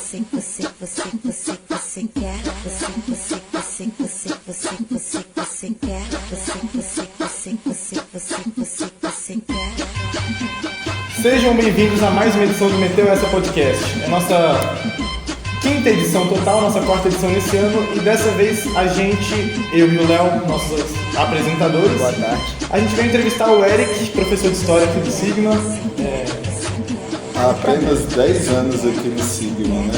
Sejam bem-vindos a mais uma edição do Meteu Essa Podcast. É a nossa quinta edição total, nossa quarta edição nesse ano, e dessa vez a gente, eu e o Léo, nossos apresentadores. Boa tarde. A gente veio entrevistar o Eric, professor de História aqui do Sigma. Há apenas 10 anos aqui no Sigma, né?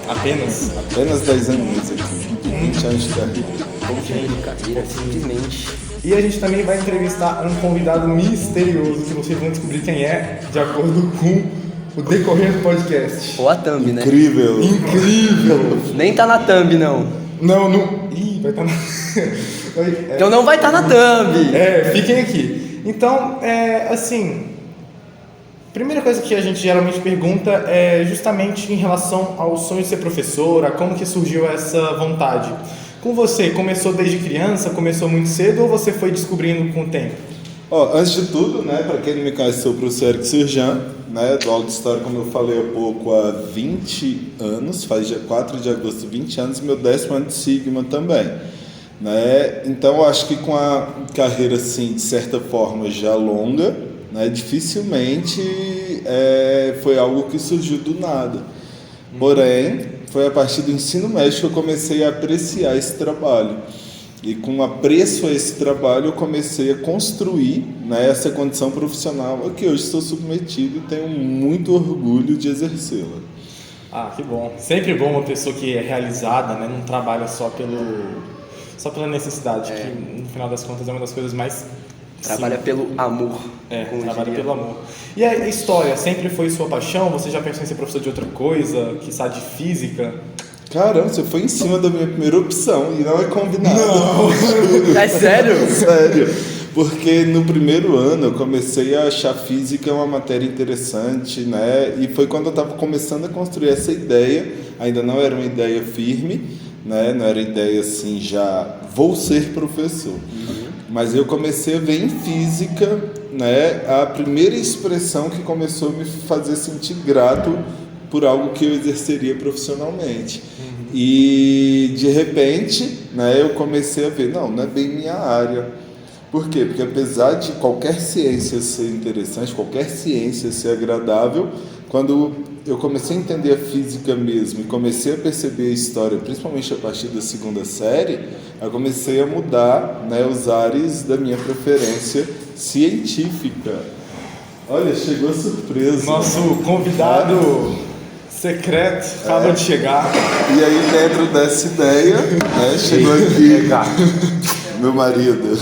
Apenas 10 anos aqui, 20 anos de carreira. De carreira, simplesmente. E a gente também vai entrevistar um convidado misterioso, que vocês vão descobrir quem é, de acordo com o decorrer do podcast. Ou a thumb, né? Incrível! Nem tá na thumb, não. Não. Ih, vai estar na... Então não vai estar na thumb. Fiquem aqui. Então, assim... Primeira coisa que a gente geralmente pergunta é justamente em relação ao sonho de ser professor, a como que surgiu essa vontade. Com você, começou desde criança, começou muito cedo ou você foi descobrindo com o tempo? Antes de tudo, né, para quem não me conhece, sou o professor Eric Surjan, né, do aula de História, como eu falei há pouco, há 20 anos, faz dia 4 de agosto, 20 anos, e meu 10º ano de Sigma também. Né? Então, eu acho que com a carreira, assim, de certa forma, já longa, né, dificilmente foi algo que surgiu do nada. Porém, foi a partir do ensino médio que eu comecei a apreciar esse trabalho. E com apreço a esse trabalho, eu comecei a construir, né, essa condição profissional a que hoje estou submetido e tenho muito orgulho de exercê-la. Ah, que bom. Sempre bom uma pessoa que é realizada, né, não trabalha só pela necessidade, que no final das contas é uma das coisas mais... Trabalha pelo amor. Trabalha pelo amor. E a história sempre foi sua paixão? Você já pensou em ser professor de outra coisa, quiçá de física? Caramba, você foi em cima da minha primeira opção e não é combinado. Não. É sério? Sério. Porque no primeiro ano eu comecei a achar física uma matéria interessante, né? E foi quando eu estava começando a construir essa ideia, ainda não era uma ideia firme, né? Não era ideia assim, já vou ser professor. Mas eu comecei a ver em física, né, a primeira expressão que começou a me fazer sentir grato por algo que eu exerceria profissionalmente. E, de repente, né, eu comecei a ver, não é bem minha área. Por quê? Porque apesar de qualquer ciência ser interessante, qualquer ciência ser agradável, quando eu comecei a entender a física mesmo e comecei a perceber a história, principalmente a partir da segunda série, eu comecei a mudar, né, os ares da minha preferência científica. Olha, chegou a surpresa. Nosso convidado secreto acaba de chegar. E aí, dentro dessa ideia, né, chegou aqui meu marido.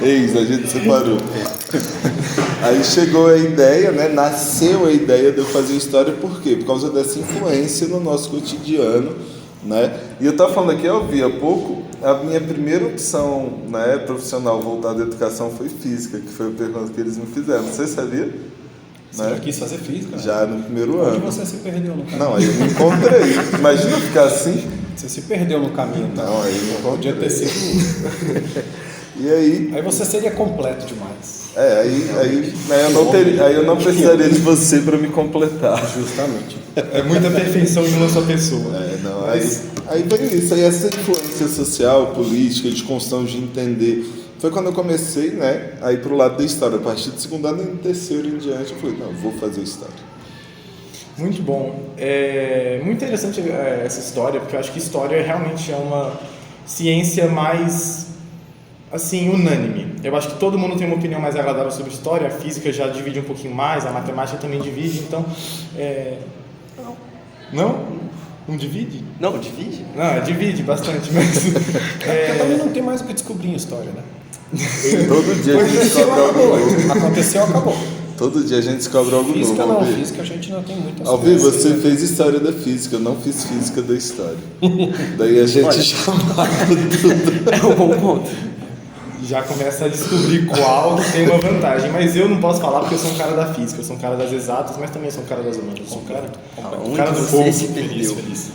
A gente separou. Aí chegou a ideia, né, nasceu a ideia de eu fazer história, por quê? Por causa dessa influência no nosso cotidiano, né? E eu estava falando aqui, eu vi há pouco, a minha primeira opção, né, profissional voltada à educação foi física, que foi a pergunta que eles me fizeram. Você sabia? Você já quis fazer física? Já no primeiro ano. Onde você se perdeu no caminho? Não, aí eu me encontrei. Imagina ficar assim. Você se perdeu no caminho. Não, aí eu não podia ter sido. E aí... Aí você seria completo demais. Aí eu não precisaria de você para me completar. Justamente. É muita perfeição em uma só pessoa. Aí vem isso, aí essa influência social, política, de construção, de entender. Foi quando eu comecei, né, a ir para o lado da história. A partir do segundo ano e do terceiro em diante, eu falei, não, vou fazer história. Muito bom. É muito interessante essa história, porque eu acho que história realmente é uma ciência mais, assim, unânime. Eu acho que todo mundo tem uma opinião mais agradável sobre história, a física já divide um pouquinho mais, a matemática também divide, então... Não? Não divide? Não, divide? Não, divide bastante, mas... Porque também não tem mais o que descobrir em história, né? Todo dia a gente descobre algo novo. Aconteceu, acabou. Todo dia a gente descobre algo Física novo. Física a gente não tem muitas Alvi, coisas. você fez história da física, eu não fiz física da história. Daí a gente já mata tudo. É um bom ponto. Já começa a descobrir qual tem uma vantagem, mas eu não posso falar porque eu sou um cara da física, eu sou um cara das exatas, mas também sou um cara das humanas, eu sou um cara do Onde povo. você se perdeu? Feliz.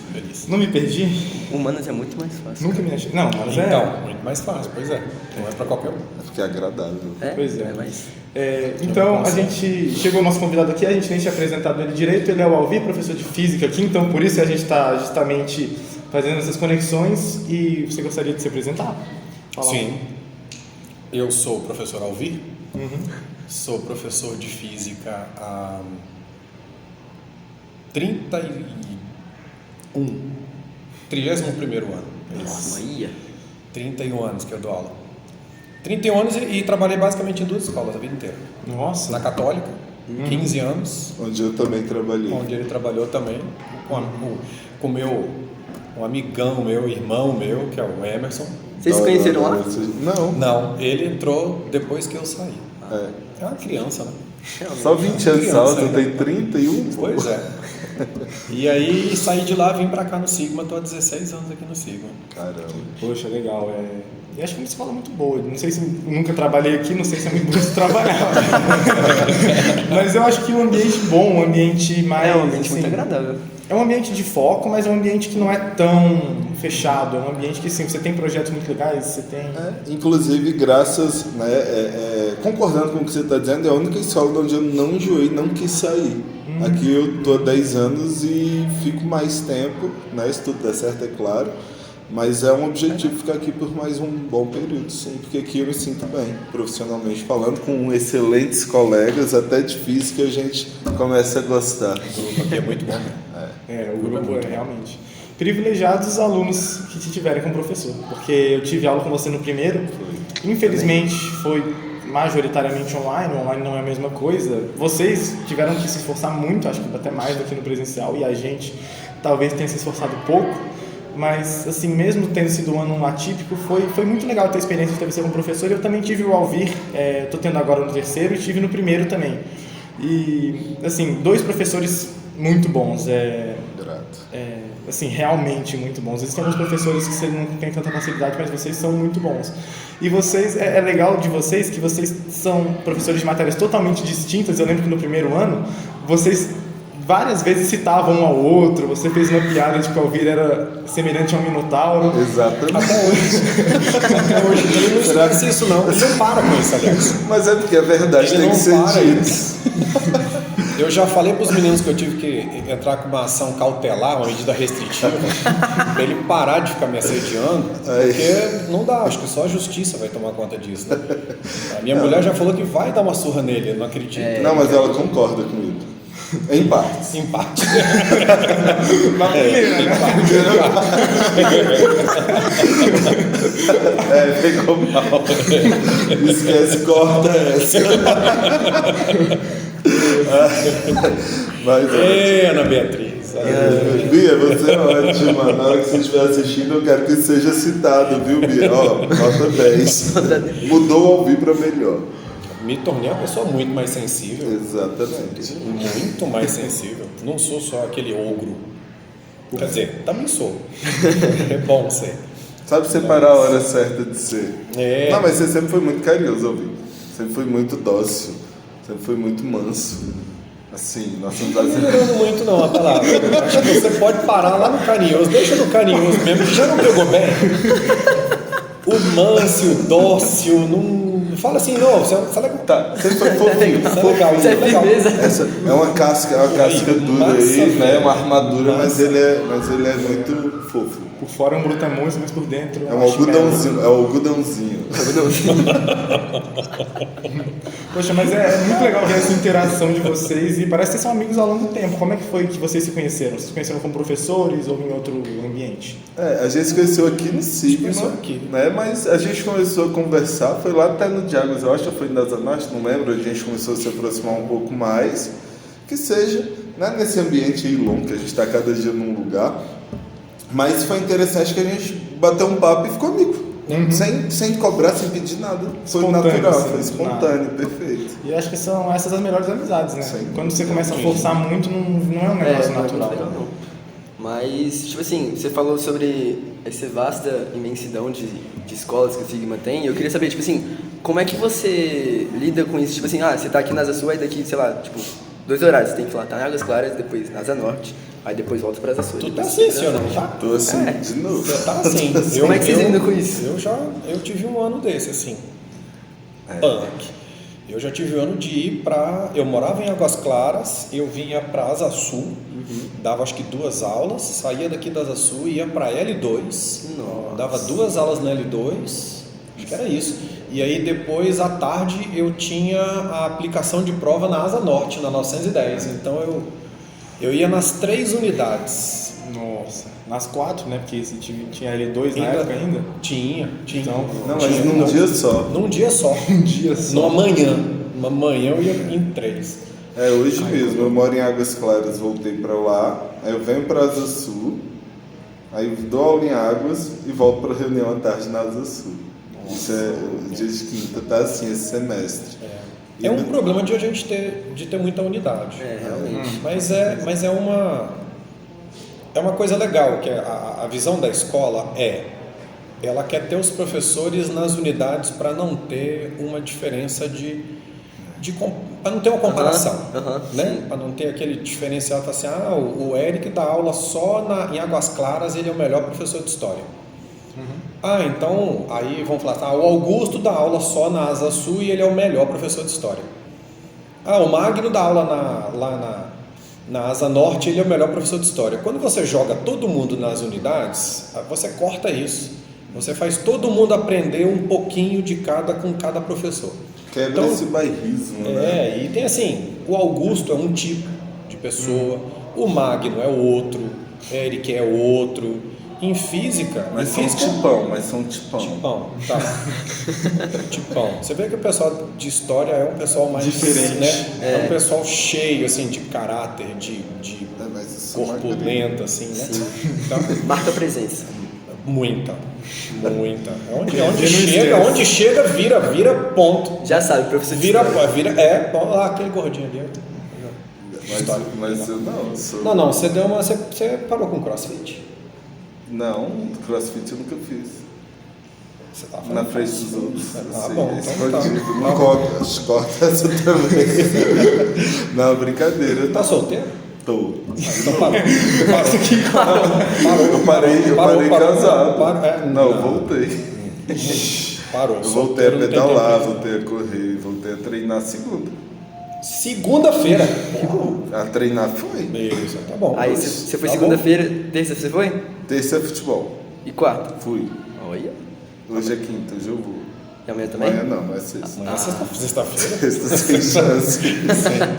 Não me perdi? Humanas é muito mais fácil. Nunca me achei. Não, mas Então, muito mais fácil, pois é. Não é pra qualquer um. Porque é agradável. É? Pois é. Mas... Então, a gente chegou o nosso convidado aqui, a gente nem tinha apresentado ele direito, ele é o Alvir, professor de física aqui, então por isso a gente está justamente fazendo essas conexões. E você gostaria de se apresentar? Fala. Sim. Eu sou o professor Alvir, sou professor de física há 31º ano. Nossa, ia. 31 anos que eu dou aula. 31 anos e trabalhei basicamente em 2 escolas a vida inteira. Nossa. Na Católica, 15 anos, Onde eu também trabalhei. onde ele trabalhou também com um amigão meu, irmão meu, que é o Emerson. Vocês se conheceram lá? Não. Não, ele entrou depois que eu saí. É. É uma criança, né? Só 20 anos Criança, alto, né? tem 31? Pois é. E aí saí de lá, vim pra cá no Sigma, tô há 16 anos aqui no Sigma. Caramba. Poxa, legal. E acho que é uma escola muito boa. Não sei se nunca trabalhei aqui, não sei se é muito bom de trabalhar. Mas eu acho que um ambiente bom, um ambiente mais. É um ambiente assim, muito agradável. É um ambiente de foco, mas é um ambiente que não é tão fechado. É um ambiente que sim, você tem projetos muito legais, você tem. Inclusive, graças, né, concordando com o que você está dizendo, é a única escola onde eu não enjoei, não quis sair. Aqui eu estou há 10 anos e fico mais tempo, né, se tudo der certo, é claro. Mas é um objetivo ficar aqui por mais um bom período, sim, porque aqui eu me sinto bem, profissionalmente falando, com excelentes colegas, até de física a gente começa a gostar. O grupo aqui é muito bom, né? O grupo é realmente. Privilegiados os alunos que te tiverem como professor, porque eu tive aula com você no primeiro, infelizmente foi majoritariamente online, o online não é a mesma coisa. Vocês tiveram que se esforçar muito, acho que até mais do que no presencial, e a gente talvez tenha se esforçado pouco. Mas, assim, mesmo tendo sido um ano atípico, foi muito legal ter a experiência de ter você como professor. Eu também tive o Alvir, estou tendo agora no terceiro e tive no primeiro também. E, assim, 2 professores muito bons, Grato. assim, realmente muito bons. Existem alguns professores que você não tem tanta facilidade, mas vocês são muito bons. E vocês, é legal de vocês que vocês são professores de matérias totalmente distintas. Eu lembro que no primeiro ano, vocês várias vezes citavam um ao outro. Você fez uma piada de que o Alvir era semelhante a um minotauro. Exatamente. Até hoje ele não esquece isso não, ele não para com isso, aliás. Mas é porque a verdade Ele tem não que ser para dita. Eu já falei para os meninos que eu tive que entrar com uma ação cautelar, uma medida restritiva, para ele parar de ficar me assediando, porque não dá, acho que só a justiça vai tomar conta disso. Né? A minha mulher já falou que vai dar uma surra nele, eu não acredito. Não, mas ela concorda comigo. Em partes. Em parte. Ficou mal. Esquece, corta essa. Mas, Ana Beatriz. Bia, você é ótima. Na hora que você estiver assistindo, eu quero que seja citado, viu, Bia? Ó, nota 10. Mudou ao ouvir para melhor. Me tornei uma pessoa muito mais sensível. Exatamente. Muito mais sensível. Não sou só aquele ogro. Quer dizer, também sou. É bom ser. Sabe separar a hora certa de ser. É. Não, mas você sempre foi muito carinhoso, ouvi. Sempre foi muito dócil. Sempre foi muito manso. Assim, nossa Não tá melhorando muito não a palavra. Acho que você pode parar lá no carinhoso. Deixa no carinhoso mesmo, que já não pegou bem. O manso, o dócil, não... Fala assim, não, você é Tá, sempre foi fofinho. Isso é legal, Isso é legal. firmeza. Essa é uma casca dura massa, aí, né? velho. Uma armadura, mas Massa. ele é muito fofo. Por fora é um brutamontes, mas por dentro É um algodãozinho, é o algodãozinho. Poxa, mas é muito legal ver essa interação de vocês e parece que vocês são amigos ao longo do tempo. Como é que foi que vocês se conheceram? Vocês se conheceram como professores ou em outro ambiente? A gente se conheceu aqui no Sigma, conheceu aqui. né? Mas a gente começou a conversar, foi lá até no Diagos, eu acho, ou foi em Daza Norte, não lembro, a gente começou a se aproximar um pouco mais, que seja, né, nesse ambiente aí longo, que a gente está cada dia num lugar, mas foi interessante que a gente bateu um papo e ficou amigo. Sem cobrar, sem pedir nada. Foi Espontâneo, natural, assim, foi espontâneo, perfeito. E eu acho que são essas as melhores amizades, né? Sim. Quando você começa a forçar muito, não é um negócio não é natural. muito legal, não. Mas, tipo assim, você falou sobre essa vasta imensidão de escolas que o Sigma tem. Eu queria saber, tipo assim, como é que você lida com isso? Tipo assim, você tá aqui na Asa Sul, aí daqui, sei lá, tipo, 2 horários. Você tem que ir lá, tá em Águas Claras, depois na Asa Norte, aí depois volta pra Asa Sul. Tu tá depois assim, pra senhor, Asa não Norte. tá? Tô assim, É. de novo. Você tá assim. Como é que vocês lidam com isso? Eu tive um ano desse, assim. Punk. Eu já tive o ano de ir para... Eu morava em Águas Claras, eu vinha para Asa Sul, dava acho que 2 aulas, saía daqui da Asa Sul e ia para L2, Nossa. dava 2 aulas na L2, acho que era isso. E aí depois, à tarde, eu tinha a aplicação de prova na Asa Norte, na 910. Então eu ia nas 3 unidades. Nossa, nas 4, né? Porque esse tinha L2 na época ainda. Tinha. Então, Não, mas num dia só. Num dia só. Um dia só. Numa manhã. Uma manhã eu ia em 3. Hoje mesmo, eu moro em Águas Claras, voltei pra lá, aí eu venho pra Asa Sul, aí eu dou aula em Águas e volto pra reunião à tarde na Asa Sul. Isso o dia de quinta tá assim, esse semestre. É um problema de a gente ter muita unidade. Realmente. Mas é uma coisa legal, que a visão da escola ela quer ter os professores nas unidades para não ter uma diferença para não ter uma comparação, né? Para não ter aquele diferencial, assim, o Eric dá aula só em Águas Claras, ele é o melhor professor de história. Então, aí vamos falar, o Augusto dá aula só na Asa Sul e ele é o melhor professor de história. O Magno dá aula lá na Asa Norte, ele é o melhor professor de história. Quando você joga todo mundo nas unidades, você corta isso. Você faz todo mundo aprender um pouquinho de cada com cada professor. Quebra esse bairrismo, né? E tem assim, o Augusto é um tipo de pessoa, o Magno é outro, o Eric é outro. Em física... Mas são tipão. Tipão, tá. Tipão. Você vê que o pessoal de história é um pessoal mais... Diferente. Né? É um pessoal cheio, assim, de caráter, de corpulento, assim, né? Então, Marca presença. muita. Onde chega, vira ponto. Já sabe, professor de Vira, história. aquele gordinho ali. Mas eu não sou... Não, você parou com CrossFit? Não, CrossFit eu nunca fiz. Você tá falando Na frente dos outros. bom, então tá. Não corta essa também. Não, brincadeira. Tá solteiro? Tô. Então parou. Eu parei casado. Não, eu voltei. Parou. Eu voltei a Solteiro não tem pedalar, tempo. voltei a correr, voltei a treinar segunda. Segunda-feira. A treinar foi. Beleza, tá bom. Aí você foi Tá segunda-feira, terça você foi? Terça é futebol. E quarta? Fui. Olha. Hoje é quinta, hoje eu vou. E amanhã também? Amanhã não, mas sexta. Amanhã é sexta-feira. Sexta sem chance.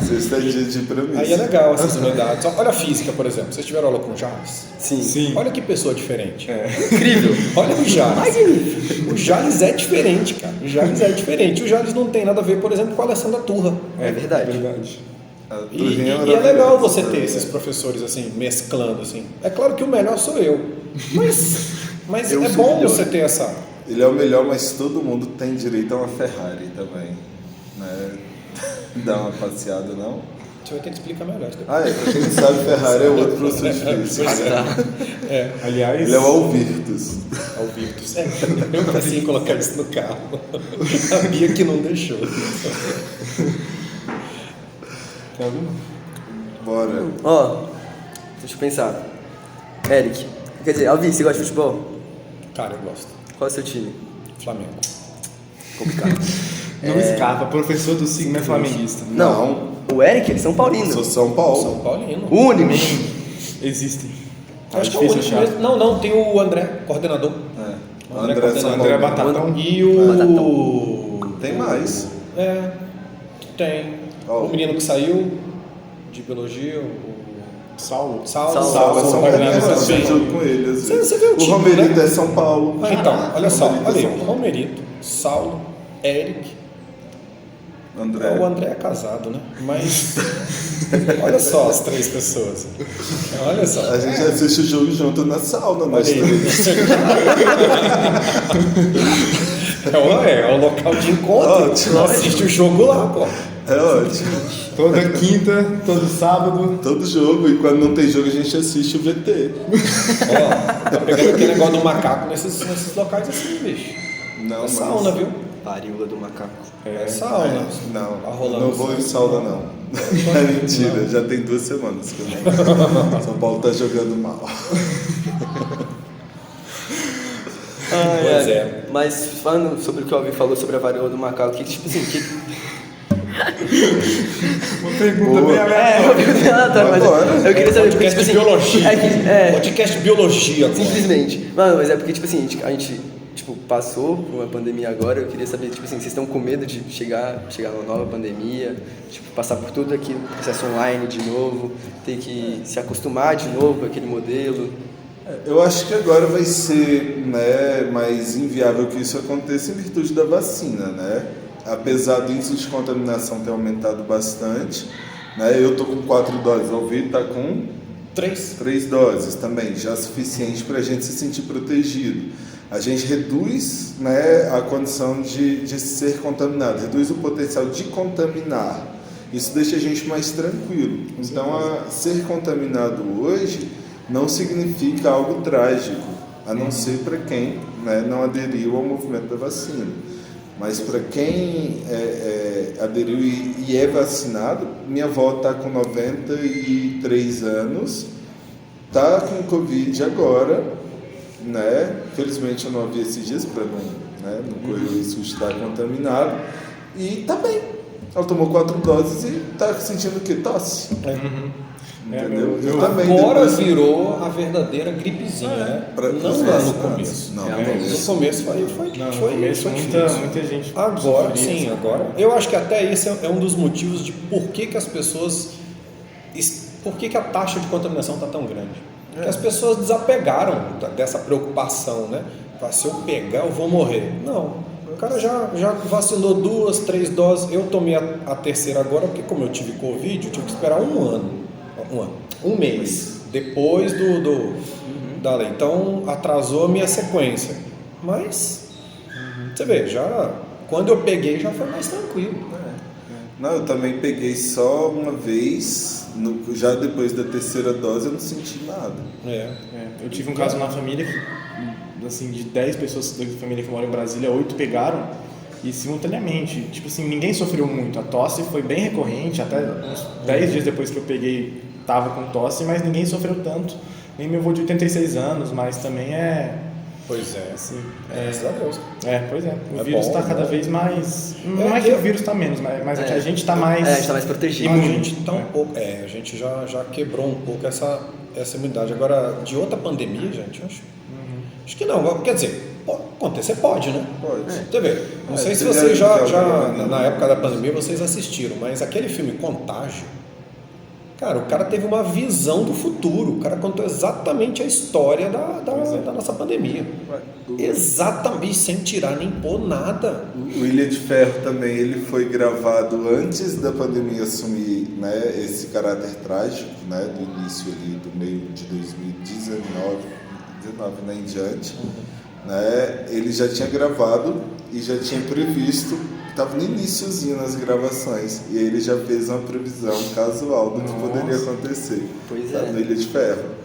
Sexta é dia de ir pra mim. Aí é legal essas unidades. Olha a física, por exemplo. Vocês tiveram aula com o Jales? Sim. Olha que pessoa diferente. Incrível. Olha o Jales. O Jales é diferente, cara. O Jales é diferente. O Jales não tem nada a ver, por exemplo, com a Alessandra Turra. É verdade. A E turrinha é maravilhosa. legal você ter esses professores assim, mesclando assim. É claro que o melhor sou eu. Mas Eu é sou bom melhor. você ter essa... Ele é o melhor, mas todo mundo tem direito a uma Ferrari também. Né? Dá uma passeada, não? Você vai ter que explicar melhor. Pra quem não sabe, Ferrari é outro professor de física. Aliás, Ele é o Alvirtus. Ao Virtus. Eu pensei em colocar isso no carro. A Bia que não deixou. Quer ouvir? Bora. Ó, deixa eu pensar. Eric, quer dizer, Alvin, você gosta de futebol? Cara, eu gosto. Qual é o seu time? Flamengo. Complicado. Não escapa, professor do Sigma é flamenguista. Não. O Eric, ele é São Paulino. Sou São Paulo. São Paulino. O único. Existem. Acho que é o único achar. mesmo. Não, tem o André, coordenador. O André São André Paulo. Batatão. E o... Tem mais. Tem. Ó. O menino que saiu de biologia, o... Saulo. Saulo. Saulo é São Paulo. Coordenador Eu também. assisti jogo com ele, às vezes. Você vê o time, Romerito né? é São Paulo. Então, olha só. Romerito é Olha São aí. Paulo. Romerito, Saulo, Eric. André. O André é casado, né? Mas olha só as 3 pessoas. Olha só. A gente assiste o jogo junto na sauna, nós Olha aí. três. É o local de encontro. Ótimo. Assiste o jogo lá, pô. É ótimo. Toda quinta, todo sábado. Todo jogo. E quando não tem jogo, a gente assiste o VT. Ó, tá pegando aquele negócio do macaco nesses locais assim, bicho. Não, É mas... sauna, viu? Varíola do macaco. É sauna. Não, Tá rolando não vou em sauna, não. É mentira, já tem 2 semanas que eu não. São Paulo tá jogando mal. Pois é. Mas falando sobre o que o Alvin falou sobre a varíola do macaco, que tipo assim, Uma pergunta Boa. bem aleatória. Uma pergunta aleatória, mas Agora. eu queria saber, porque, Podcast tipo de assim, biologia. Podcast de biologia agora. simplesmente. Mano, mas é porque, tipo assim, a gente tipo, passou por uma pandemia agora, eu queria saber, tipo assim, vocês estão com medo de chegar numa nova pandemia, tipo, passar por tudo aquilo, processo online de novo, ter que se acostumar de novo com aquele modelo? Eu acho que agora vai ser, né, mais inviável que isso aconteça em virtude da vacina, né? Apesar do índice de contaminação ter aumentado bastante, né? Eu tô com 4 doses, o Vitor tá com 3 doses também, já suficiente para a gente se sentir protegido. A gente reduz, né, a condição de ser contaminado, reduz o potencial de contaminar. Isso deixa a gente mais tranquilo. Então, ser contaminado hoje não significa algo trágico, a não ser para quem, né, não aderiu ao movimento da vacina. Mas para quem aderiu e é vacinado, minha avó está com 93 anos, está com Covid agora, né? Felizmente eu não vi esses dias para não correr o risco de estar contaminado, e está bem. Ela tomou 4 doses e está sentindo o quê? Tosse. Entendeu? Eu também. Agora depois... virou a verdadeira gripezinha, né? Não lá no começo. Não, No começo foi Muita gente. Agora, sofria, sim, assim. agora. Eu acho que até esse é um dos motivos de por que as pessoas... Por que a taxa de contaminação está tão grande? Porque as pessoas desapegaram dessa preocupação, né? Se eu pegar, eu vou morrer. Não. O cara já vacinou 2, 3 doses. Eu tomei a terceira agora, porque como eu tive Covid, eu tive que esperar um mês depois da lei. Então atrasou a minha sequência. Mas você vê, quando eu peguei já foi mais tranquilo. Não, eu também peguei só uma vez, já depois da terceira dose eu não senti nada. Eu tive um caso na família que, assim, de 10 pessoas da família que moram em Brasília, 8 pegaram e simultaneamente. Tipo assim, ninguém sofreu muito. A tosse foi bem recorrente, até uns 10 dias depois que eu peguei, tava com tosse, mas ninguém sofreu tanto. Nem meu avô de 86 anos, mas também Pois é. assim, Graças a Deus. Pois é. O É vírus está bom, cada né? vez mais. Não é que o vírus está menos, mas é que a gente está mais. A gente está mais protegido. A gente tá um pouco, a gente já quebrou um pouco essa imunidade. Agora, de outra pandemia, gente, acho que não. Quer dizer, acontecer pode, né? Pode. Você vê, não sei se você vocês já na época da pandemia, vocês assistiram, mas aquele filme Contágio, cara, o cara teve uma visão do futuro. O cara contou exatamente a história da nossa pandemia. Exatamente, sem tirar nem pôr nada. O Ilha de Ferro também, ele foi gravado antes da pandemia assumir, né, esse caráter trágico, né, do início ali, do meio de 2019 né, em diante. Né, ele já tinha gravado e já tinha previsto, estava no iniciozinho nas gravações, e ele já fez uma previsão casual do que poderia acontecer. Pois tá, é. no Ilha de Ferro.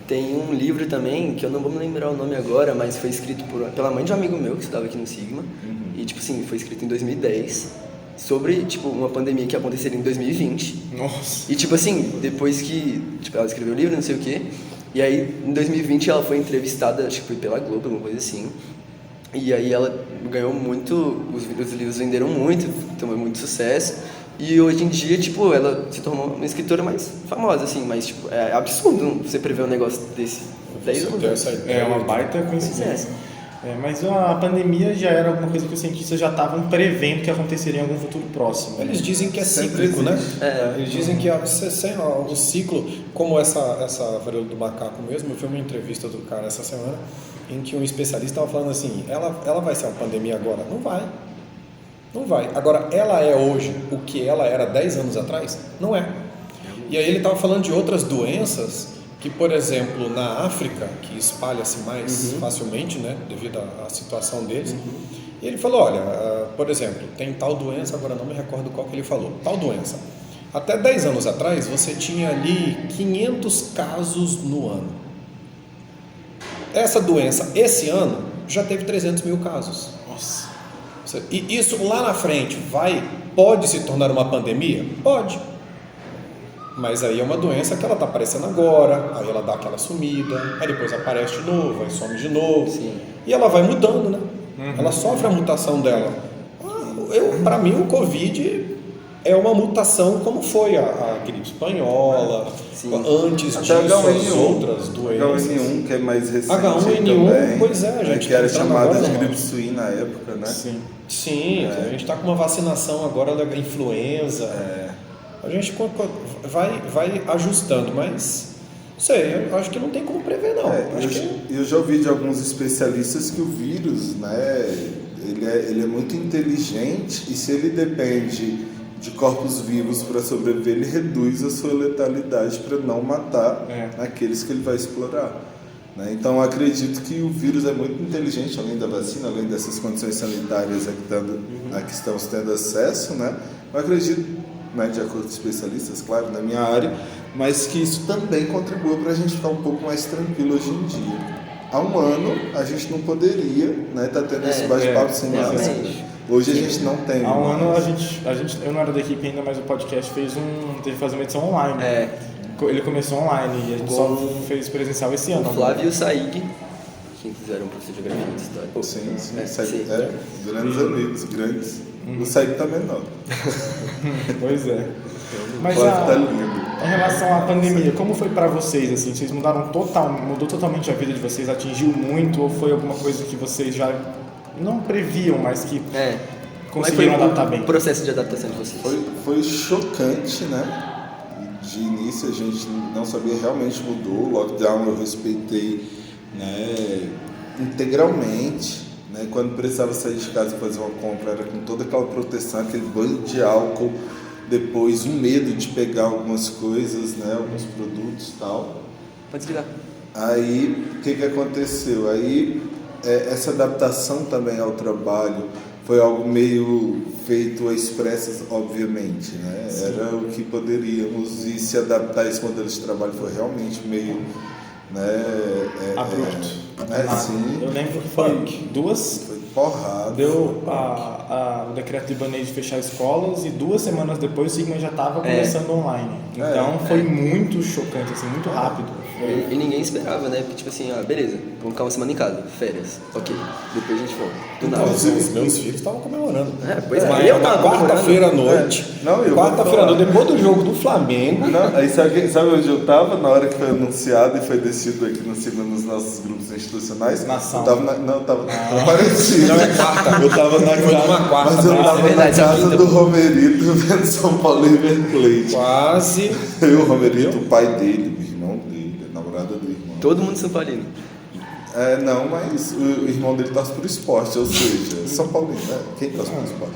Tem um livro também, que eu não vou me lembrar o nome agora, mas foi escrito pela mãe de um amigo meu que estudava aqui no Sigma. E, tipo assim, foi escrito em 2010, sobre, tipo, uma pandemia que aconteceria em 2020. Nossa. E, tipo assim, depois que, tipo, ela escreveu o livro, não sei o quê, e aí, em 2020, ela foi entrevistada, acho que foi pela Globo, alguma coisa assim. E aí ela ganhou muito, os livros venderam muito, tomou muito sucesso. E hoje em dia, tipo, ela se tornou uma escritora mais famosa, assim, mas, tipo, é absurdo você prever um negócio desse 10 anos. É uma baita coincidência. Mas a pandemia já era alguma coisa que os cientistas já estavam prevendo que aconteceria em algum futuro próximo. Eles dizem que é cíclico, né? Eles dizem que o ciclo, como essa varíola do macaco mesmo, eu vi uma entrevista do cara essa semana, em que um especialista estava falando assim, ela vai ser uma pandemia agora? Não vai. Não vai. Agora, ela é hoje o que ela era 10 anos atrás? Não é. E aí ele estava falando de outras doenças que, por exemplo, na África, que espalha-se mais facilmente, né, devido à situação deles. E ele falou, olha, por exemplo, tem tal doença, agora não me recordo qual que ele falou, tal doença. Até 10 anos atrás, você tinha ali 500 casos no ano. Essa doença, esse ano, já teve 300 mil casos. Nossa. E isso lá na frente pode se tornar uma pandemia? Pode. Mas aí é uma doença que ela está aparecendo agora, aí ela dá aquela sumida, aí depois aparece de novo, aí some de novo. Sim. E ela vai mudando, né? Ela sofre a mutação dela. Para mim, o Covid é uma mutação como foi a gripe espanhola, Sim. antes Até disso H1N1, as outras doenças. H1N1, que é mais recente H1N1, também, pois é, a gente que era tá entrando chamada agora de numa- gripe suína na época, né? Sim. Sim, a gente está com uma vacinação agora da influenza. A gente vai ajustando, mas não sei, eu acho que não tem como prever não. Acho que Eu já ouvi de alguns especialistas que o vírus, né, ele é muito inteligente e se ele depende de corpos vivos para sobreviver, ele reduz a sua letalidade para não matar aqueles que ele vai explorar. Né? Então, eu acredito que o vírus é muito inteligente, além da vacina, além dessas condições sanitárias a que estamos tendo acesso, né? Eu acredito, né, de acordo com especialistas, claro, na minha área, mas que isso também contribua para a gente ficar um pouco mais tranquilo hoje em dia. Há um ano, a gente não poderia, né, tá tendo esse bate-papo sem nada. exatamente. Hoje a gente não tem. Há um ano eu não era da equipe ainda, mas o podcast teve que fazer uma edição online. Ele começou online e a gente só fez presencial esse ano. O Flávio e o Saig, que fizeram um professor de geografia e história. Sim. Grandes amigos, grandes. O Saig tá menor. Pois é. Mas Flávio tá lindo. em relação à pandemia, como foi pra vocês? Assim, vocês mudou totalmente a vida de vocês? Atingiu muito ou foi alguma coisa que vocês já não previam, mas que conseguiram adaptar bem? O processo de adaptação de vocês? Foi chocante, né? De início a gente não sabia, realmente mudou. O lockdown eu respeitei, né, integralmente. Né? Quando precisava sair de casa e fazer uma compra, era com toda aquela proteção, aquele banho de álcool. Depois um medo de pegar algumas coisas, né, alguns produtos e tal. Pode desligar. Aí, o que aconteceu? Aí, essa adaptação também ao trabalho foi algo meio feito a expressas, obviamente, né? Sim. Era o que poderíamos, e se adaptar a esse modelo de trabalho foi realmente meio, né, abrupto. Sim. Eu lembro que foi Foi porrada. Deu o decreto libanês de fechar escolas e 2 semanas depois o Sigma já estava começando online. Então foi muito chocante, assim, muito rápido. E ninguém esperava, né? Porque, tipo assim, beleza, vamos ficar uma semana em casa, férias, ok. Depois a gente volta. Do nada. os meus filhos estavam comemorando. Pois é, Mas eu tava quarta-feira à noite. Quarta-feira à noite, depois do jogo do Flamengo. Não, aí sabe onde eu tava? Na hora que foi anunciado e foi descido aqui no Sigma nos nossos grupos institucionais. Na sala. Eu tava parecido. Não, é quarta. Eu tava na Foi casa, numa quarta, mas eu né? tava verdade, na é casa quinta. do Romerito vendo São Paulo e River Plate. Quase. E o Romerito, o pai dele, o irmão dele, a namorada do irmão. Todo mundo São Paulino. Não, mas o irmão dele torce pro esporte, ou seja, São Paulino, né? Quem torce pro esporte?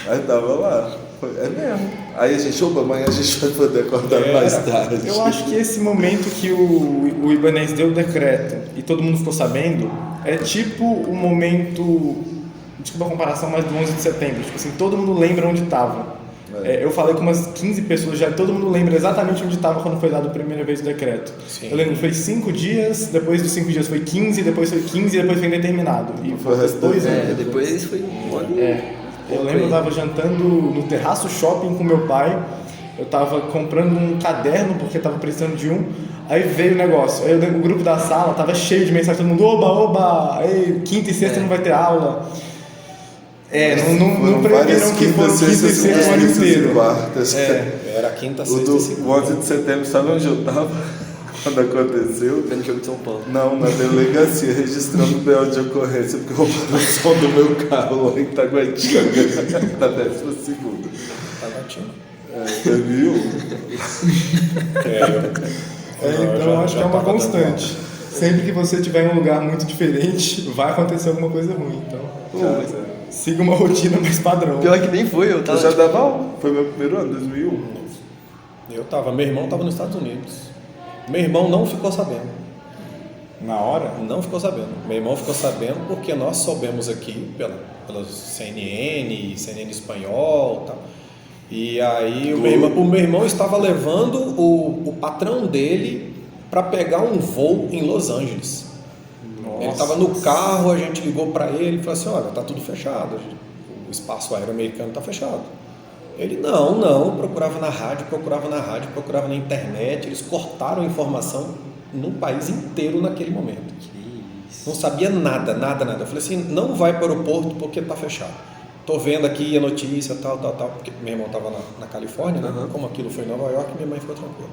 Aí tava lá. É mesmo. Aí a gente, amanhã a gente vai poder acordar mais tarde. Eu acho que esse momento que o Ibanez deu o decreto e todo mundo ficou sabendo é tipo o momento, desculpa a comparação, mas do 11 de setembro. Tipo assim, todo mundo lembra onde estava. Eu falei com umas 15 pessoas já, todo mundo lembra exatamente onde estava quando foi dado a primeira vez o decreto. Sim. Eu lembro que foi 5 dias, depois dos 5 dias foi 15, depois foi 15 e depois foi indeterminado. E Foi o resto 2 anos. Depois foi um ano. Eu lembro que eu tava jantando no Terraço Shopping com meu pai. Eu tava comprando um caderno porque tava precisando de um. Aí veio o negócio. Aí o grupo da sala tava cheio de mensagem, todo mundo, oba! Ei, quinta e sexta não vai ter aula. Não previram que foram quinta e sexta o ano inteiro. Era quinta, O sexta e segunda. 11 de setembro, sabe onde eu tava quando aconteceu? Vendo o jogo de São Paulo. Não, na delegacia, registrando o BO de ocorrência, porque roubaram o som do meu carro lá em Itaguatinga, na 12ª. Tá batindo. 2001. Então eu acho que é uma constante. Sempre que você estiver em um lugar muito diferente, vai acontecer alguma coisa ruim. Então, siga uma rotina mais padrão. Pior que nem foi, eu Eu tava. já dava aula, foi meu primeiro ano, 2001. Meu irmão tava nos Estados Unidos. Meu irmão não ficou sabendo. Na hora? Não ficou sabendo. Meu irmão ficou sabendo porque nós soubemos aqui pela CNN espanhol e tal. E aí o meu irmão estava levando o patrão dele para pegar um voo em Los Angeles. Nossa. Ele estava no carro, a gente ligou para ele e falou assim, olha, tá tudo fechado, o espaço aéreo americano está fechado. Ele, não, procurava na rádio, procurava na internet, eles cortaram a informação no país inteiro naquele momento. Não sabia nada. Eu falei assim, não vai para o aeroporto porque está fechado. tô vendo aqui a notícia, tal, porque meu irmão tava na Califórnia, né? Como aquilo foi em Nova York, minha mãe ficou tranquila.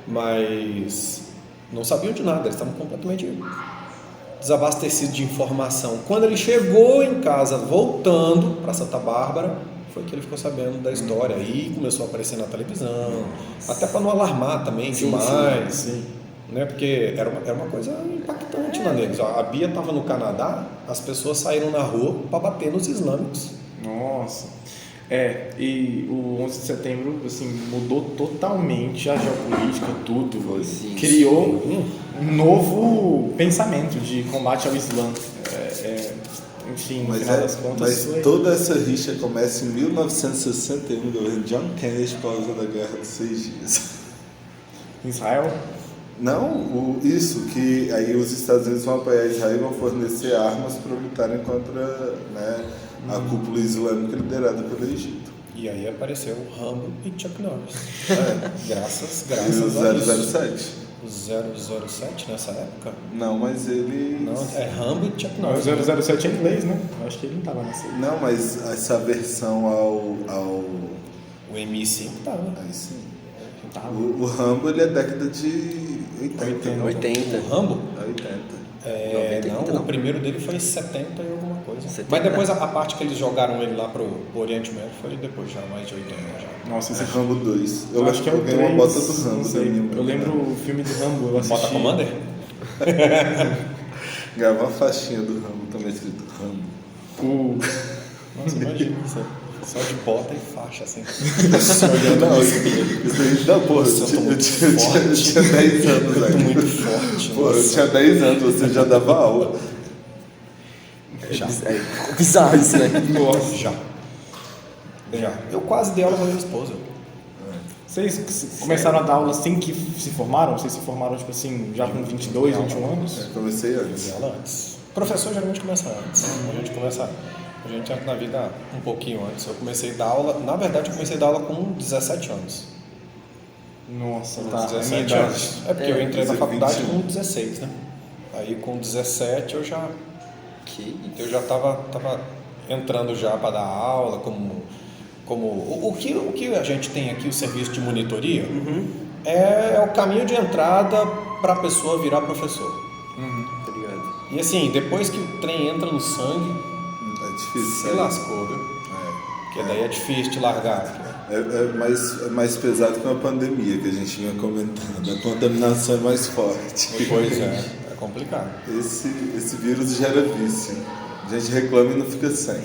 Mas não sabiam de nada, eles estavam completamente desabastecidos de informação. Quando ele chegou em casa, voltando para Santa Bárbara, foi que ele ficou sabendo da história. Aí começou a aparecer na televisão, até para não alarmar também demais. Sim. Né? Porque era uma coisa impactante lá neles. A Bia estava no Canadá, as pessoas saíram na rua para bater nos islâmicos. Nossa. E o 11 de setembro, assim, mudou totalmente a geopolítica, tudo. Sim, Criou um novo pensamento de combate ao Islã. Enfim, no final das contas, mas foi... toda essa rixa começa em 1961, no governo John Kennedy, por causa da Guerra dos 6 Dias. Israel? Não, isso, que aí os Estados Unidos vão apoiar Israel e vão fornecer armas para lutarem contra, né, a cúpula islâmica liderada pelo Egito. E aí apareceu o Rambo e Chuck Norris. Graças E a o isso. 007? O 007 nessa época? Não, mas ele... Não, é Rambo e Chuck O Norris. 007 é inglês, né? Eu acho que ele não tava nessa. Não, mas essa versão ao... O MI5 tava. Aí sim. Tava. O Rambo, ele é década de 80. 80. O Rambo? É 80. 90, não, 80, não. O primeiro dele foi 70 e alguma coisa. 70. Mas depois a parte que eles jogaram ele lá pro Oriente Médio foi depois já, mais de 80 já. Nossa, É esse Rambo 2. eu acho que é o ganhei 3, uma bota do Rambo. não sei. da minha Eu mãe. lembro o filme do Rambo, eu assisti. Bota Commander? Ganhava uma faixinha do Rambo, também escrito Rambo. Nossa, imagina isso aí. Só de bota e faixa, assim. Não, isso aí dá porra. Nossa, Eu tinha 10 anos Eu tô aí. muito forte. Pô, eu nossa. tinha 10 anos, você já dava aula. É bizarro isso, né? Já. Eu quase dei aula com a minha esposa. Vocês começaram a dar aula assim que se formaram? Vocês se formaram, tipo assim, já com 22, 21 anos? Comecei antes. Dei aula antes. O professor geralmente começa antes. A gente entra na vida um pouquinho antes. Eu comecei a dar aula, na verdade eu comecei a dar aula com 17 anos. Nossa, Com tá. 17 anos. É porque eu entrei na 17, faculdade 21. com 16, né? Aí com 17 eu já Que tava entrando já para dar aula, o que a gente tem aqui, o serviço de monitoria, é o caminho de entrada para a pessoa virar professor. tá ligado? E assim, depois que o trem entra no sangue, É difícil. se sair. lascou, viu? Porque daí é difícil de largar. É mais pesado que uma pandemia que a gente vinha comentando. A contaminação é mais forte. Pois é complicado. Esse vírus gera vício. A gente reclama e não fica sem.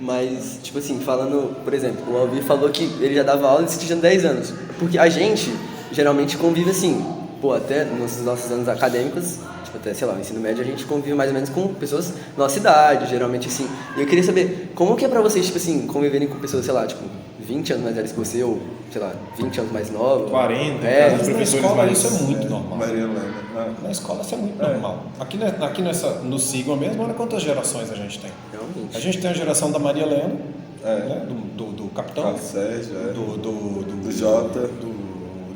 Mas, tipo assim, falando, por exemplo, o Alvir falou que ele já dava aula desde tinha 10 anos. Porque a gente geralmente convive assim, até nos nossos anos acadêmicos, tipo, até, sei lá, no ensino médio, a gente convive mais ou menos com pessoas da nossa idade, geralmente assim. E eu queria saber, como que é pra vocês, tipo assim, conviverem com pessoas, sei lá, tipo, 20 anos mais velhas que você, ou, sei lá, 20 anos mais novos? 40, É, cada Mas na professores escola mais- isso é muito normal. Maria Helena. Na escola isso é muito normal. Aqui no Sigma mesmo, olha quantas gerações a gente tem. realmente. A gente tem a geração da Maria Helena, né, do capitão, Carlos Sérgio, do Jota.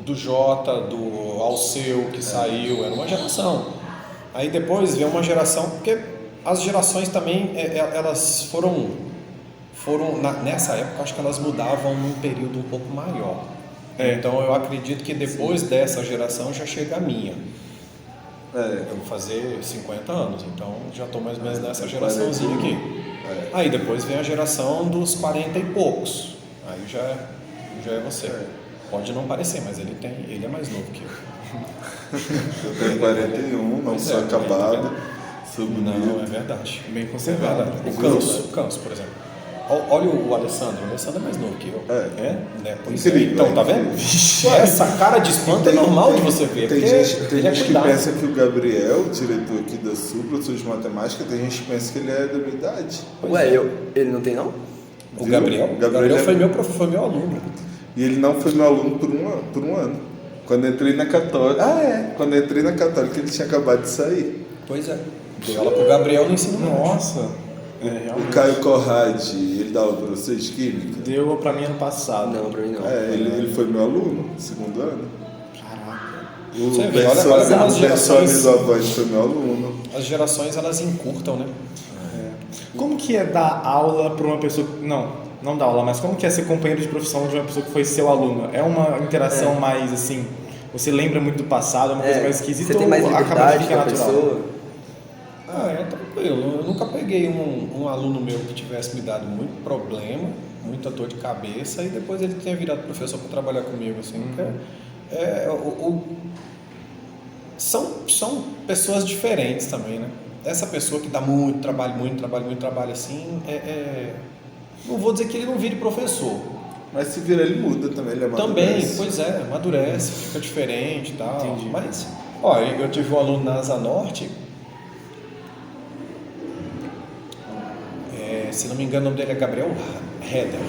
do Jota, do Alceu que saiu, era uma geração. Aí depois veio uma geração, porque as gerações também, elas foram nessa época, acho que elas mudavam num período um pouco maior. Então eu acredito que depois dessa geração já chega a minha. Eu vou fazer 50 anos, então já estou mais ou menos nessa geraçãozinha aqui. Aí depois vem a geração dos 40 e poucos. Aí já é você. Pode não parecer, mas ele é mais novo que eu. Eu tenho 41, não sou acabado. Sou bonito. Não, é verdade. Bem É conservado. verdade. O Canso, por exemplo. Olha o Alessandro é mais novo que eu. Né? Pois Incrível, então, tá vendo? Essa cara de espanto é normal de você ver. Tem porque gente ele é que cuidado. pensa que o Gabriel, diretor aqui da Sul, professor de matemática, tem gente que pensa que ele é da minha idade. Ué, ele não tem não? O Gabriel foi meu aluno. E ele não foi meu aluno por um ano. Quando eu entrei na Católica. Quando eu entrei na Católica, ele tinha acabado de sair. Pois é. Dei aula pro Gabriel no ensino médio. Nossa. O Caio Corradi, ele dá aula pra vocês de química? Deu pra mim ano passado. Não, pra mim não. Ele foi meu aluno, segundo ano. Caraca. O Você vê, olha como as Bersone gerações- do Avante foi meu aluno. As gerações, elas encurtam, né? Como que é dar aula para uma pessoa... Não dar aula, mas como que é ser companheiro de profissão de uma pessoa que foi seu aluno? É uma interação mais, assim... Você lembra muito do passado, é uma coisa mais esquisita, você tem mais ou acaba de liberdade ficar com a natural? pessoa? É tranquilo. Eu nunca peguei um aluno meu que tivesse me dado muito problema, muita dor de cabeça, e depois ele tenha virado professor para trabalhar comigo, assim. São pessoas diferentes também, né? Essa pessoa que dá muito trabalho, assim, não vou dizer que ele não vire professor. Mas se vira, ele muda também, ele amadurece. Também, pois é, amadurece, fica diferente e tal. Entendi. Mas, ó, eu tive um aluno na Asa Norte, se não me engano o nome dele é Gabriel Heder.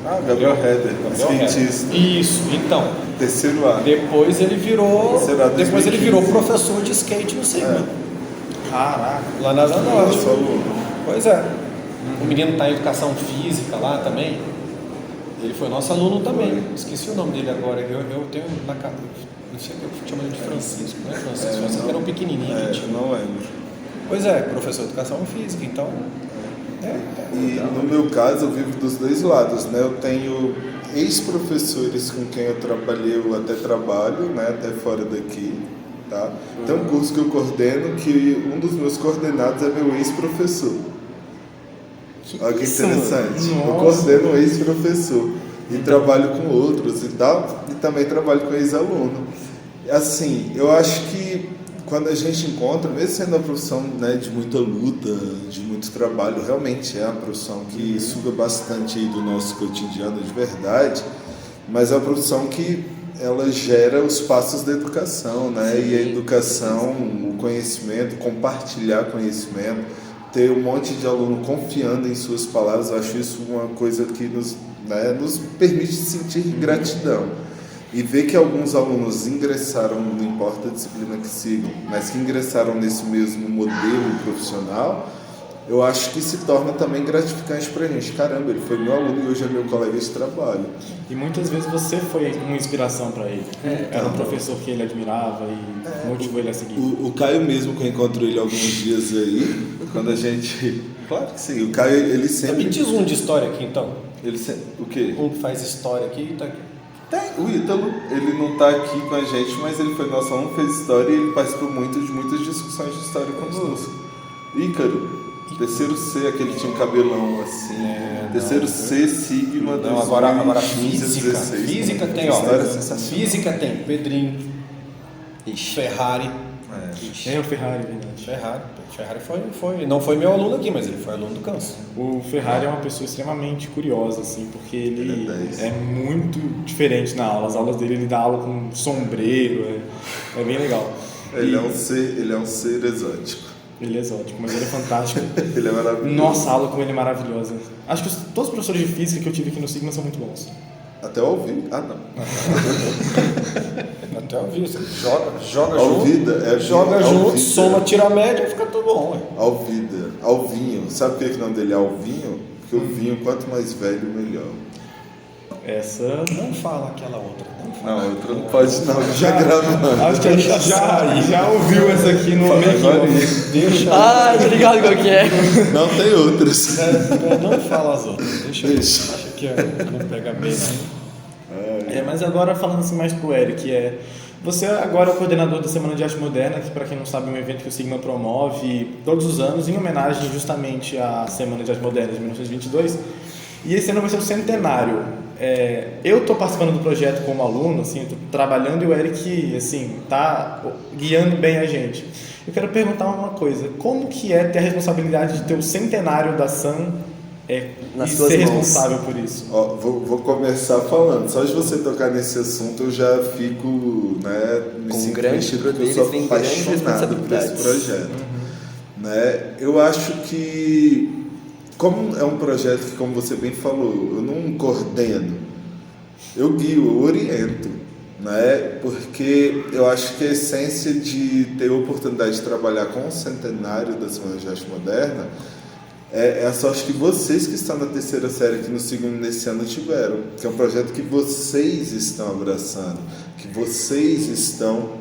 Ah, Gabriel Heder, skatista. Isso, então. Terceiro ano. Depois ele virou, Terceiro ano, 2015. professor de skate no Sigma. Caraca. Lá na Asa Norte. Nosso aluno. Pois é. O menino está em educação física lá também. Ele foi nosso aluno também. Esqueci o nome dele agora. Eu tenho na casa. Não sei o que eu chamo ele de Francisco, não é Francisco? Francisco era um pequenininho. Eu não lembro. Pois é, professor de educação física, então. E no meu caso eu vivo dos dois lados, né? Eu tenho ex-professores com quem eu trabalhei, eu até trabalho, né? Até fora daqui, tá? Tem um curso que eu coordeno que um dos meus coordenados é meu ex-professor. Olha que interessante. Eu coordeno um ex-professor e trabalho com outros e tal, e também trabalho com ex-aluno. Assim, eu acho que quando a gente encontra, mesmo sendo uma profissão, né, de muita luta, de muito trabalho, realmente é uma profissão que suga bastante aí do nosso cotidiano de verdade, mas é uma profissão que ela gera os passos da educação, né? E a educação, o conhecimento, compartilhar conhecimento, ter um monte de aluno confiando em suas palavras, eu acho isso uma coisa que nos permite sentir gratidão. E ver que alguns alunos ingressaram, não importa a disciplina que sigam, mas que ingressaram nesse mesmo modelo profissional, eu acho que se torna também gratificante pra gente. Caramba, ele foi meu aluno e hoje é meu colega de trabalho. E muitas vezes você foi uma inspiração para ele. Era um professor que ele admirava e motivou ele a seguir. O Caio mesmo, que eu encontro ele alguns dias aí, quando a gente... Claro que sim, o Caio, ele sempre... Me diz um de história aqui, então. Ele sempre... O quê? Um que faz história aqui e tá aqui. O Ítalo, ele não está aqui com a gente, mas ele foi nosso aluno, fez história e ele participou muito de muitas discussões de história conosco. Ícaro, terceiro C, aquele tinha um cabelão assim. Terceiro C, Sigma, Não, agora 15, física. 16. Física tem, ó. História sensacional. Física tem Pedrinho, Ferrari. É o Ferrari, verdade. Ferrari não foi meu aluno aqui, mas ele foi aluno do Canso. O Ferrari é uma pessoa extremamente curiosa, assim, porque ele é é muito diferente na aula. As aulas dele, ele dá aula com sombreiro, é bem legal. Ele é um ser exótico. Ele é exótico, mas ele é fantástico. Ele é maravilhoso. Nossa, a aula com ele é maravilhosa. Acho que todos os professores de física que eu tive aqui no Sigma são muito bons. Até ao vivo. Ah, não. Até ao vivo. Você joga Ao junto. vida, Joga ao junto, vida. soma, tira a média e fica tudo bom, ué. Alvida, Alvinho. Sabe por que o nome dele é Alvinho? Porque o vinho, quanto mais velho, melhor. Essa... Não fala aquela outra. Não fala. Não, outra não pode não, já gravando. Acho que a gente já ouviu essa aqui no making. Deixa. Ah, tá ligado qual que é? Não tem outras. Não fala as outras. Deixa que não pega bem, não. Mas agora falando assim mais pro Eric, você agora é o coordenador da Semana de Arte Moderna, que para quem não sabe é um evento que o Sigma promove todos os anos em homenagem justamente à Semana de Arte Moderna de 1922. E esse ano vai ser o centenário. Eu estou participando do projeto como aluno, assim, estou trabalhando, e o Eric, assim, tá guiando bem a gente. Eu quero perguntar uma coisa: como que é ter a responsabilidade de ter o centenário da SAM Nas e suas ser mãos. responsável por isso? Ó, vou começar falando. Só de você tocar nesse assunto eu já fico, me Com sinto grandes mexido, porque eu poderes sou vem grandes apaixonado por esse responsabilidades. projeto. Eu acho que, como é um projeto que, como você bem falou, eu não coordeno, eu guio, eu oriento, porque eu acho que a essência de ter a oportunidade de trabalhar com o centenário da Semana de Arte Moderna é a sorte que vocês que estão na terceira série aqui no segundo nesse ano tiveram, que é um projeto que vocês estão abraçando, que vocês estão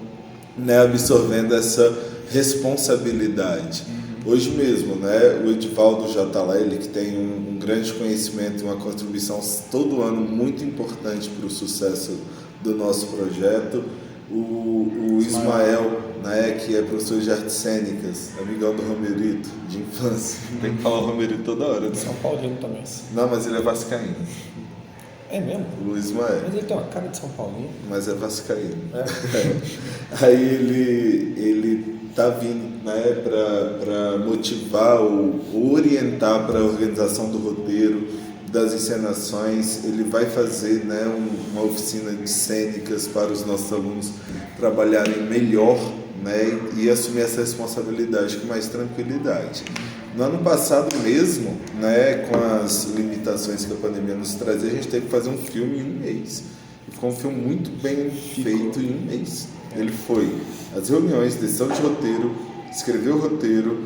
absorvendo essa responsabilidade. Hoje mesmo, né, o Edivaldo já está lá, ele que tem um grande conhecimento e uma contribuição todo ano muito importante para o sucesso do nosso projeto. O Ismael, né, que é professor de artes cênicas, amigão do Romerito, de infância. Tem que falar o Romerito toda hora. Né? São Paulino também. Não, mas ele é vascaíno. É mesmo? O Ismael. Mas ele tem uma cara de São Paulino. Mas é vascaíno. Aí ele tá vindo, né, para motivar ou orientar para a organização do roteiro, das encenações. Ele vai fazer, né, uma oficina de cênicas para os nossos alunos trabalharem melhor, né, e assumir essa responsabilidade com mais tranquilidade. No ano passado mesmo, né, com as limitações que a pandemia nos trazia, a gente teve que fazer um filme em um mês. E ficou um filme muito bem feito em um mês. Ele foi as reuniões, decisão de roteiro, escrever o roteiro,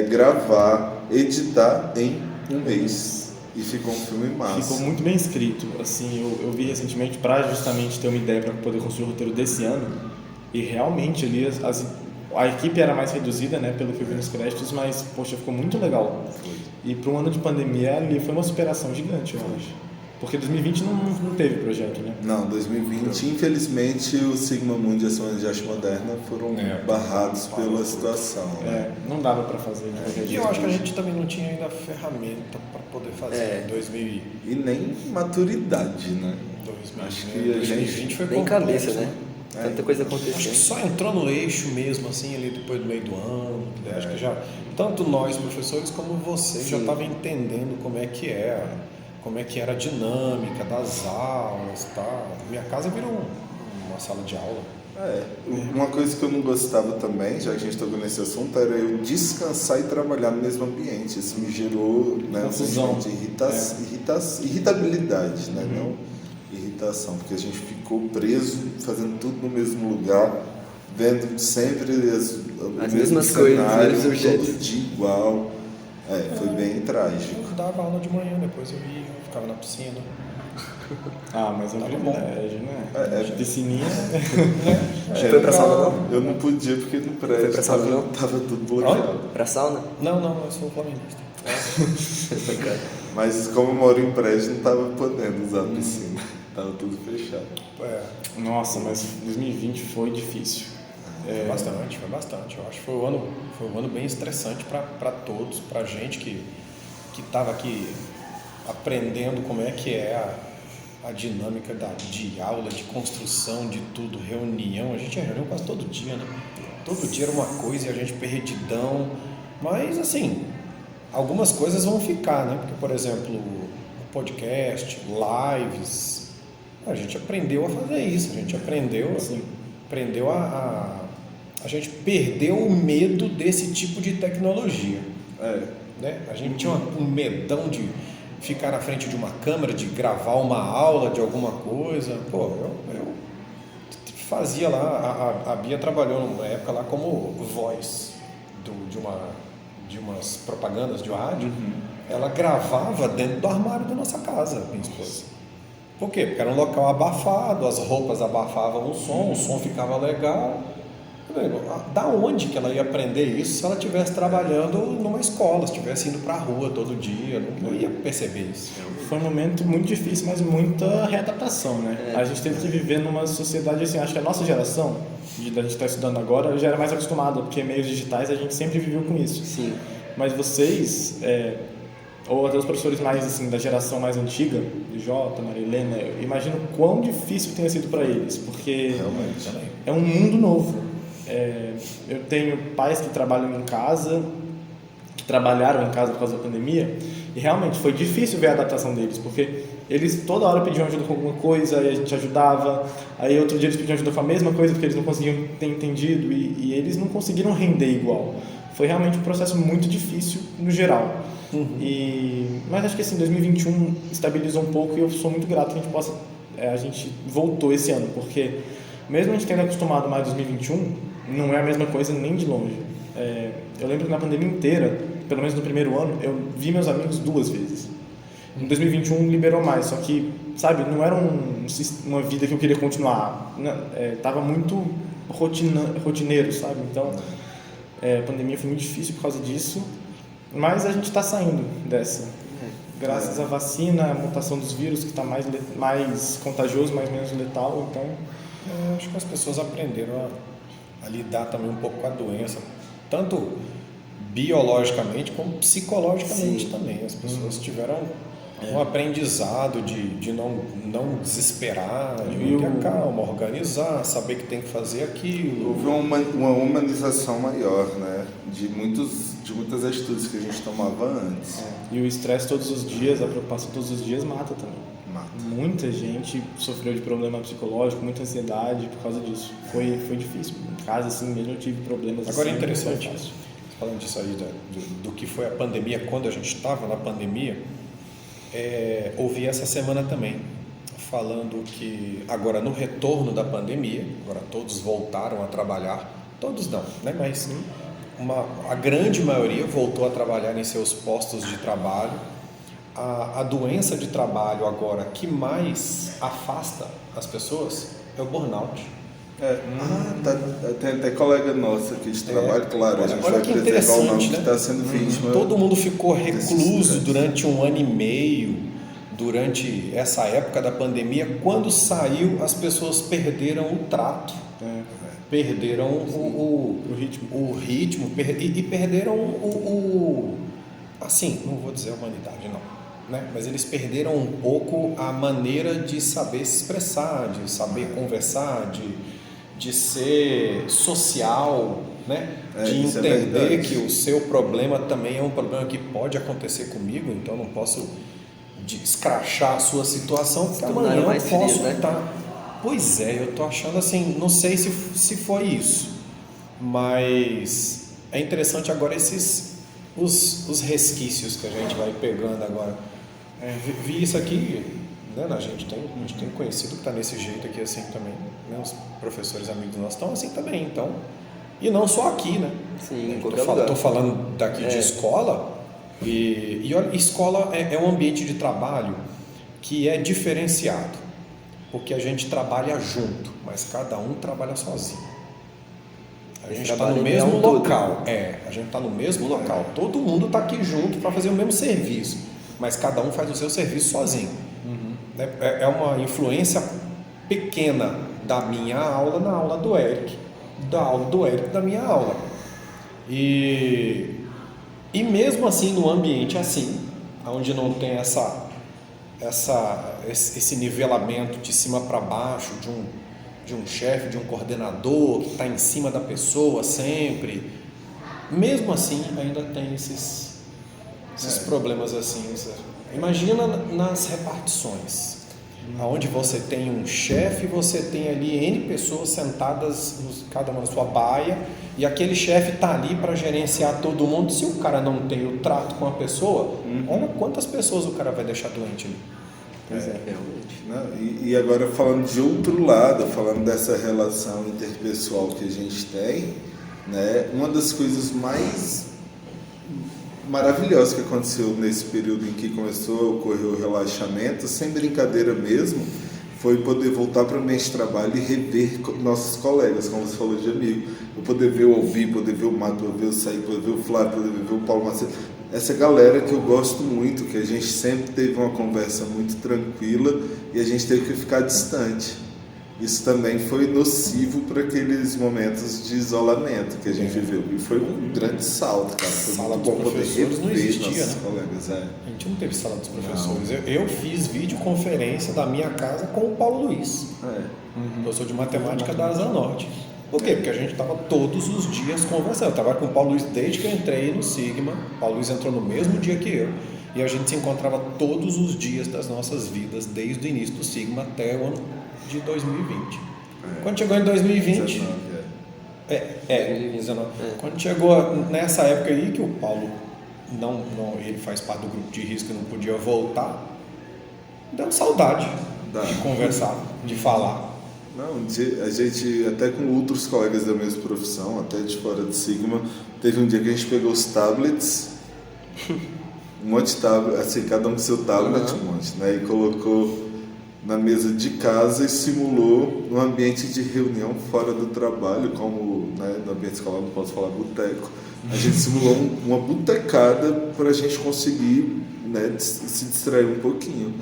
gravar, editar em um mês. E ficou um filme massa. Ficou muito bem escrito. Assim, eu vi recentemente para justamente ter uma ideia para poder construir o roteiro desse ano. E realmente ali a equipe era mais reduzida, né, pelo que eu vi nos créditos, mas poxa, ficou muito legal. E para um ano de pandemia ali foi uma superação gigante, eu acho. Porque 2020 não teve projeto, né? Não, 2020, infelizmente, o Sigma Mundi e a Semana de Arte Moderna foram barrados pela situação. Né? Não dava para fazer de qualquer jeito. E eu acho que a gente também não tinha ainda a ferramenta para poder fazer em 2000. E nem maturidade, né? Acho que a 2020 gente foi Nem complexo, cabeça, né? Tanta coisa acontecendo. Acho que só entrou no eixo mesmo, assim, ali depois do meio do ano. Acho que já, tanto nós, professores, como vocês, já estavam entendendo como é que era a dinâmica das aulas, tá? Minha casa virou uma sala de aula. Uma coisa que eu não gostava também, já que a gente tocou nesse assunto, era eu descansar e trabalhar no mesmo ambiente. Isso me gerou, né, um sentimento de irritabilidade, né? Não irritação, porque a gente ficou preso, fazendo tudo no mesmo lugar, vendo sempre as mesmas coisas, todo dia igual. Foi bem trágico. Eu dava aula de manhã, depois eu ia, ficava na piscina. Mas é um privilégio, né? Piscininha. Foi pra sauna não? Eu não podia porque no prédio tava tudo bloqueado. Pra sauna? Não, eu sou flamenguista. Mas como eu moro em prédio, não tava podendo usar a piscina. Tava tudo fechado. Nossa, mas 2020 foi difícil. Foi bastante. Eu acho que foi um ano bem estressante para todos, para a gente que estava aqui aprendendo como é que é a dinâmica de aula, de construção, de tudo, reunião. A gente tinha reunião quase todo dia, né? Todo dia era uma coisa e a gente perdidão. Mas, assim, algumas coisas vão ficar, né? Porque, por exemplo, o podcast, lives, a gente aprendeu a fazer isso. A gente aprendeu, assim, a gente perdeu o medo desse tipo de tecnologia. Né? A gente tinha um medão de ficar na frente de uma câmera, de gravar uma aula de alguma coisa. Pô, eu fazia lá, a Bia trabalhou numa época lá como voz de umas propagandas de rádio. Ela gravava dentro do armário da nossa casa, minha esposa. Por quê? Porque era um local abafado, as roupas abafavam o som ficava legal. Da onde que ela ia aprender isso se ela estivesse trabalhando numa escola, se estivesse indo para a rua todo dia? Não ia perceber isso. Foi um momento muito difícil, mas muita readaptação, né? A gente teve que viver numa sociedade assim, acho que a nossa geração, da gente estar estudando agora, já era mais acostumada, porque meios digitais a gente sempre viveu com isso. Sim. Mas vocês, ou até os professores mais assim, da geração mais antiga, Jota, Maria Helena, eu imagino quão difícil tenha sido para eles, porque Realmente. é um mundo novo. Eu tenho pais que trabalham em casa, que trabalharam em casa por causa da pandemia, e realmente foi difícil ver a adaptação deles, porque eles toda hora pediam ajuda com alguma coisa, aí a gente ajudava, aí outro dia eles pediam ajuda com a mesma coisa, porque eles não conseguiam ter entendido, e eles não conseguiram render igual. Foi realmente um processo muito difícil no geral. Mas acho que assim, 2021 estabilizou um pouco, e eu sou muito grato que a gente voltou esse ano, porque mesmo a gente tendo acostumado mais 2021, não é a mesma coisa nem de longe. Eu lembro que na pandemia inteira, pelo menos no primeiro ano, eu vi meus amigos 2 vezes. Em 2021 liberou mais, só que, sabe, não era uma vida que eu queria continuar. Tava muito rotineiro, sabe? Então, A pandemia foi muito difícil por causa disso, mas a gente está saindo dessa. Graças à vacina, a mutação dos vírus, que está mais contagioso, mais menos letal, então... Eu acho que as pessoas aprenderam a lidar também um pouco com a doença, tanto biologicamente como psicologicamente também. As pessoas tiveram um aprendizado de não desesperar, de ter calma, organizar, saber que tem que fazer aquilo. Houve uma humanização maior, né? De muitas atitudes que a gente tomava antes. E o estresse todos os dias, a preocupação todos os dias mata também. Mata. Muita gente sofreu de problema psicológico, muita ansiedade por causa disso. Foi difícil. Em casa, assim, mesmo eu tive problemas. Agora assim, é interessante, não foi fácil. falando disso aí, do que foi a pandemia, quando a gente estava na pandemia, ouvi essa semana também, falando que agora no retorno da pandemia, agora todos voltaram a trabalhar, todos não, né? Mas a grande maioria voltou a trabalhar em seus postos de trabalho. A doença de trabalho agora que mais afasta as pessoas é o burnout. Tem até colega nossa aqui de trabalho, claro, a gente olha vai que preservar o nome interessante, que está sendo vítima. Todo mundo ficou recluso durante 1 ano e meio, durante essa época da pandemia. Quando saiu, as pessoas perderam o trato, perderam o ritmo e perderam assim, não vou dizer a humanidade, não, né? Mas eles perderam um pouco a maneira de saber se expressar, de saber conversar, de ser social, né? De entender que o seu problema também é um problema que pode acontecer comigo, então eu não posso escrachar a sua situação, porque amanhã eu posso estar... Pois é, eu tô achando assim, não sei se foi isso, mas é interessante agora os resquícios que a gente vai pegando agora. Vi isso aqui, né? A gente tem conhecido que está nesse jeito aqui assim também, né? Os professores amigos nossos estão assim também, então, e não só aqui, né? Sim, em qualquer lugar. Estou falando daqui de escola, e olha, escola é um ambiente de trabalho que é diferenciado, porque a gente trabalha junto, mas cada um trabalha sozinho. A gente está no mesmo local, a gente está no mesmo local, todo mundo está aqui junto para fazer o mesmo serviço, mas cada um faz o seu serviço sozinho. É uma influência pequena da minha aula na aula do Eric, da aula do Eric da minha aula. E mesmo assim, no ambiente assim, onde não tem esse nivelamento de cima para baixo, de um chefe, de um coordenador que está em cima da pessoa sempre, mesmo assim ainda tem esses problemas assim. Imagina nas repartições, onde você tem um chefe, você tem ali N pessoas sentadas, cada uma na sua baia, e aquele chefe está ali para gerenciar todo mundo. Se o cara não tem o trato com a pessoa, olha quantas pessoas o cara vai deixar doente ali. Pois realmente. E agora falando de outro lado, falando dessa relação interpessoal que a gente tem, né, uma das coisas mais maravilhosas que aconteceu nesse período em que começou a ocorrer o relaxamento, sem brincadeira mesmo, foi poder voltar para o ambiente de trabalho e rever nossos colegas, como você falou de amigo. Eu poder ver o Alvi, poder ver o Mato, poder ver o Saí, poder ver o Flávio, poder ver o Paulo Macedo. Essa galera que eu gosto muito, que a gente sempre teve uma conversa muito tranquila e a gente teve que ficar distante. Isso também foi nocivo para aqueles momentos de isolamento que a gente viveu. E foi um grande salto, cara. Foi Sala muito bom dos poder professores não rever existia, nossos né? colegas. A gente não teve sala dos professores. Eu fiz videoconferência da minha casa com o Paulo Luiz, professor de matemática da Asa Norte. Por quê? Porque a gente estava todos os dias conversando. Eu estava com o Paulo Luiz desde que eu entrei no Sigma. O Paulo Luiz entrou no mesmo dia que eu. E a gente se encontrava todos os dias das nossas vidas, desde o início do Sigma até o ano de 2020. Quando chegou em 2020... 19. Quando chegou nessa época aí que o Paulo, ele faz parte do grupo de risco e não podia voltar, deu saudade de conversar, de falar. Não, a gente, até com outros colegas da mesma profissão, até de fora do Sigma, teve um dia que a gente pegou os tablets, um monte de tablet, assim, cada um com seu tablet, um monte, né? E colocou na mesa de casa e simulou um ambiente de reunião fora do trabalho, como, né, no ambiente escolar não posso falar boteco. A gente simulou uma botecada para a gente conseguir, né, se distrair um pouquinho.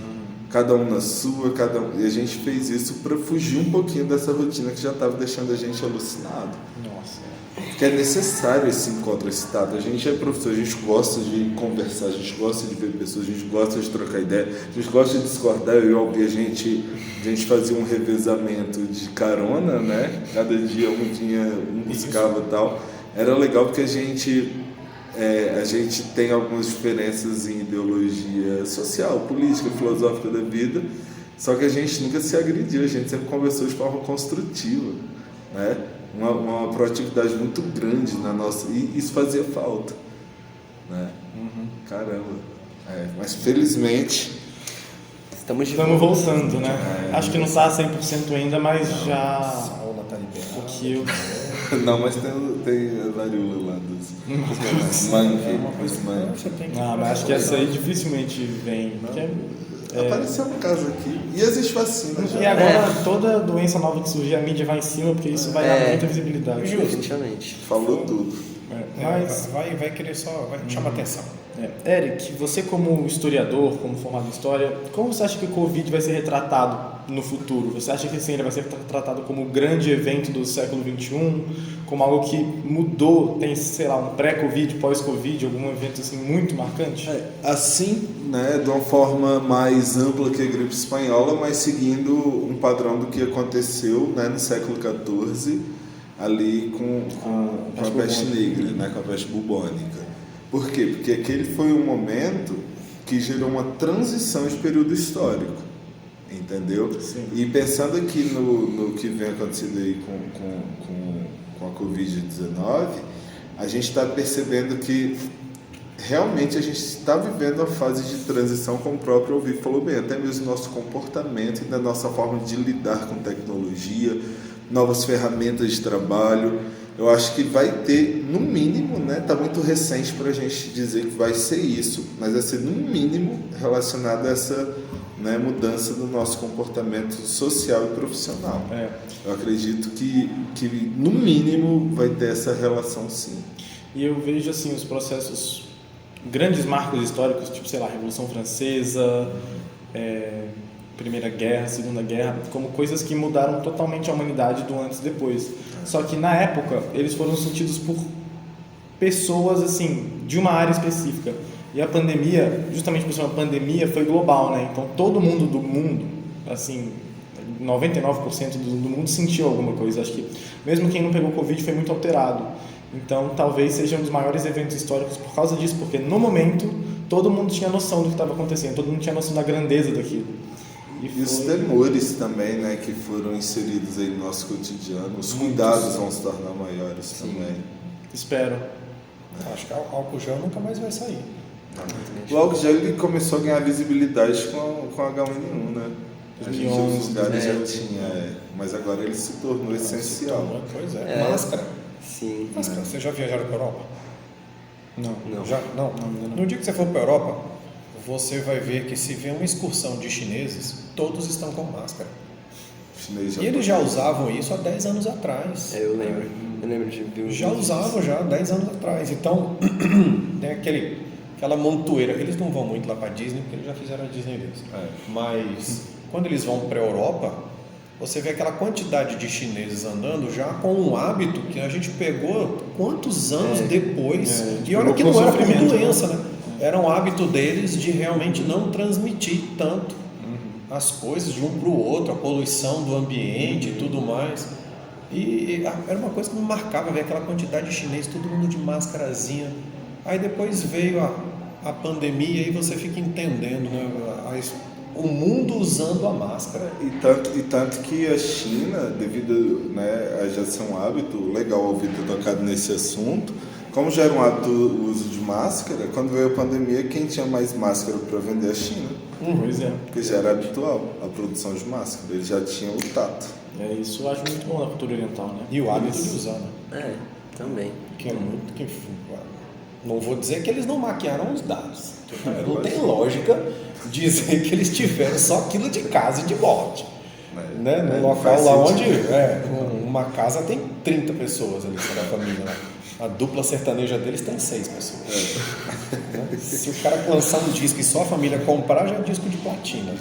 Cada um na sua, e a gente fez isso para fugir um pouquinho dessa rotina que já estava deixando a gente alucinado. Nossa. Porque é necessário esse encontro excitado. A gente é professor, a gente gosta de conversar, a gente gosta de ver pessoas, a gente gosta de trocar ideia, a gente gosta de discordar. Eu e o Albi, a gente fazia um revezamento de carona, né? Cada dia um buscava e tal. Era legal porque a gente tem algumas diferenças em ideologia social, política, filosófica da vida, só que a gente nunca se agrediu, a gente sempre conversou de forma construtiva, né? Uma proatividade muito grande na nossa... E isso fazia falta, né? Caramba. Mas felizmente... Estamos voltando, né? Acho que não está 100% ainda, mas já... A aula tá liberada. O que eu... Não, mas tem a varíola lá dos monkey. Ah, mas acho que essa aí dificilmente vem. Porque Apareceu um caso aqui. E existe vacina já. E agora toda doença nova que surgir, a mídia vai em cima, porque isso vai dar muita visibilidade. Definitivamente. Falou tudo. Mas, vai querer só... Vai chamar atenção. Eric, você como historiador, como formado em história, como você acha que o Covid vai ser retratado no futuro? Você acha que assim, ele vai ser tratado como um grande evento do século XXI, como algo que mudou, tem, sei lá, um pré-Covid, pós-Covid, algum evento assim muito marcante? Assim, né, de uma forma mais ampla que a gripe espanhola, mas seguindo um padrão do que aconteceu, né, no século XIV, ali com a peste negra, né, com a peste bubônica. Por quê? Porque aquele foi um momento que gerou uma transição de período histórico, entendeu? Sim. E pensando aqui no que vem acontecendo aí com a Covid-19, a gente está percebendo que realmente a gente está vivendo a fase de transição, como o próprio Alvi falou bem, até mesmo nosso comportamento e da nossa forma de lidar com tecnologia, novas ferramentas de trabalho. Eu acho que vai ter, no mínimo, né? Está muito recente para a gente dizer que vai ser isso, mas vai ser, no mínimo, relacionado a essa, né, mudança do nosso comportamento social e profissional. Eu acredito que, no mínimo, vai ter essa relação, sim. E eu vejo, assim, os processos, grandes marcos históricos, tipo, sei lá, Revolução Francesa, Primeira Guerra, Segunda Guerra, como coisas que mudaram totalmente a humanidade do antes e depois. Só que na época eles foram sentidos por pessoas assim de uma área específica. E a pandemia, justamente por ser uma pandemia, foi global, né? Então todo mundo do mundo, assim, 99% do mundo sentiu alguma coisa. Acho que mesmo quem não pegou Covid foi muito alterado. Então talvez seja um dos maiores eventos históricos por causa disso, porque no momento todo mundo tinha noção do que estava acontecendo, todo mundo tinha noção da grandeza daquilo. E os temores também, né, que foram inseridos aí no nosso cotidiano, os cuidados vão se tornar maiores também. Espero. Acho que o álcool gel nunca mais vai sair. O álcool gel ele começou a ganhar visibilidade com H1N1, né? A gente os lugares já tinha, mas agora ele se tornou essencial. Pois é. Máscara. Sim. Máscara. Vocês já viajaram para a Europa? Não. Já? Não. No dia que você for para a Europa, você vai ver que se vê uma excursão de chineses, todos estão com máscara. E eles já usavam isso há 10 anos atrás. Eu lembro de ver Já usavam já há 10 anos atrás. Então, tem aquela montoeira. Eles não vão muito lá para a Disney, porque eles já fizeram a Disney deles. Mas quando eles vão para a Europa, você vê aquela quantidade de chineses andando já com um hábito que a gente pegou quantos anos depois. E olha que não era por doença, né? Era um hábito deles de realmente não transmitir tanto as coisas de um para o outro, a poluição do ambiente e tudo mais. E era uma coisa que me marcava, ver aquela quantidade de chinês, todo mundo de máscarazinha. Aí depois veio a pandemia e você fica entendendo, né, o mundo usando a máscara. E tanto que a China, devido, né, a já ser um hábito, legal ouvir ter tocado nesse assunto, como já era um hábito o uso de máscara, quando veio a pandemia, quem tinha mais máscara para vender? A China. Pois é. Porque já era habitual a produção de máscara, eles já tinham o tato. Isso eu acho muito bom na cultura oriental, né? E o hábito de usar, né? Também. Que é muito... Não vou dizer que eles não maquiaram os dados. Não tem lógica dizer que eles tiveram só aquilo de casa e de lote. Né? Num local faz lá sentido. onde uma casa tem 30 pessoas ali, da família. Né? A dupla sertaneja deles tem 6 pessoas. Né? Se o cara lançar um disco e só a família comprar, já é disco de platina.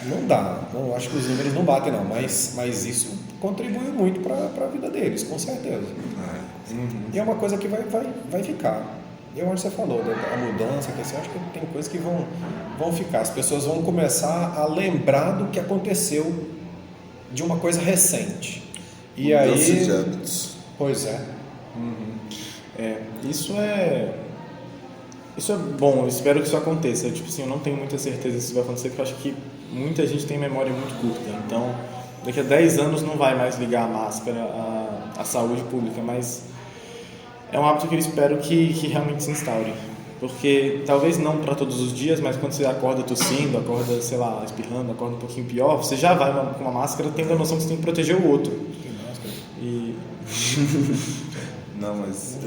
Não dá, não, acho que os números não batem não, mas isso contribuiu muito para a vida deles, com certeza. E é uma coisa que vai ficar. Eu acho que você falou, a mudança, que assim, eu acho que tem coisas que vão ficar. As pessoas vão começar a lembrar do que aconteceu de uma coisa recente. E Mudança aí... de hábitos. Pois é. Isso é bom, eu espero que isso aconteça. Tipo assim, eu não tenho muita certeza se isso vai acontecer, porque eu acho que muita gente tem memória muito curta. Então, daqui a 10 anos não vai mais ligar a máscara à saúde pública, mas é um hábito que eu espero que realmente se instaure. Porque talvez não para todos os dias, mas quando você acorda tossindo, acorda, sei lá, espirrando, acorda um pouquinho pior, você já vai com uma máscara tendo a noção que você tem que proteger o outro. E... Não, mas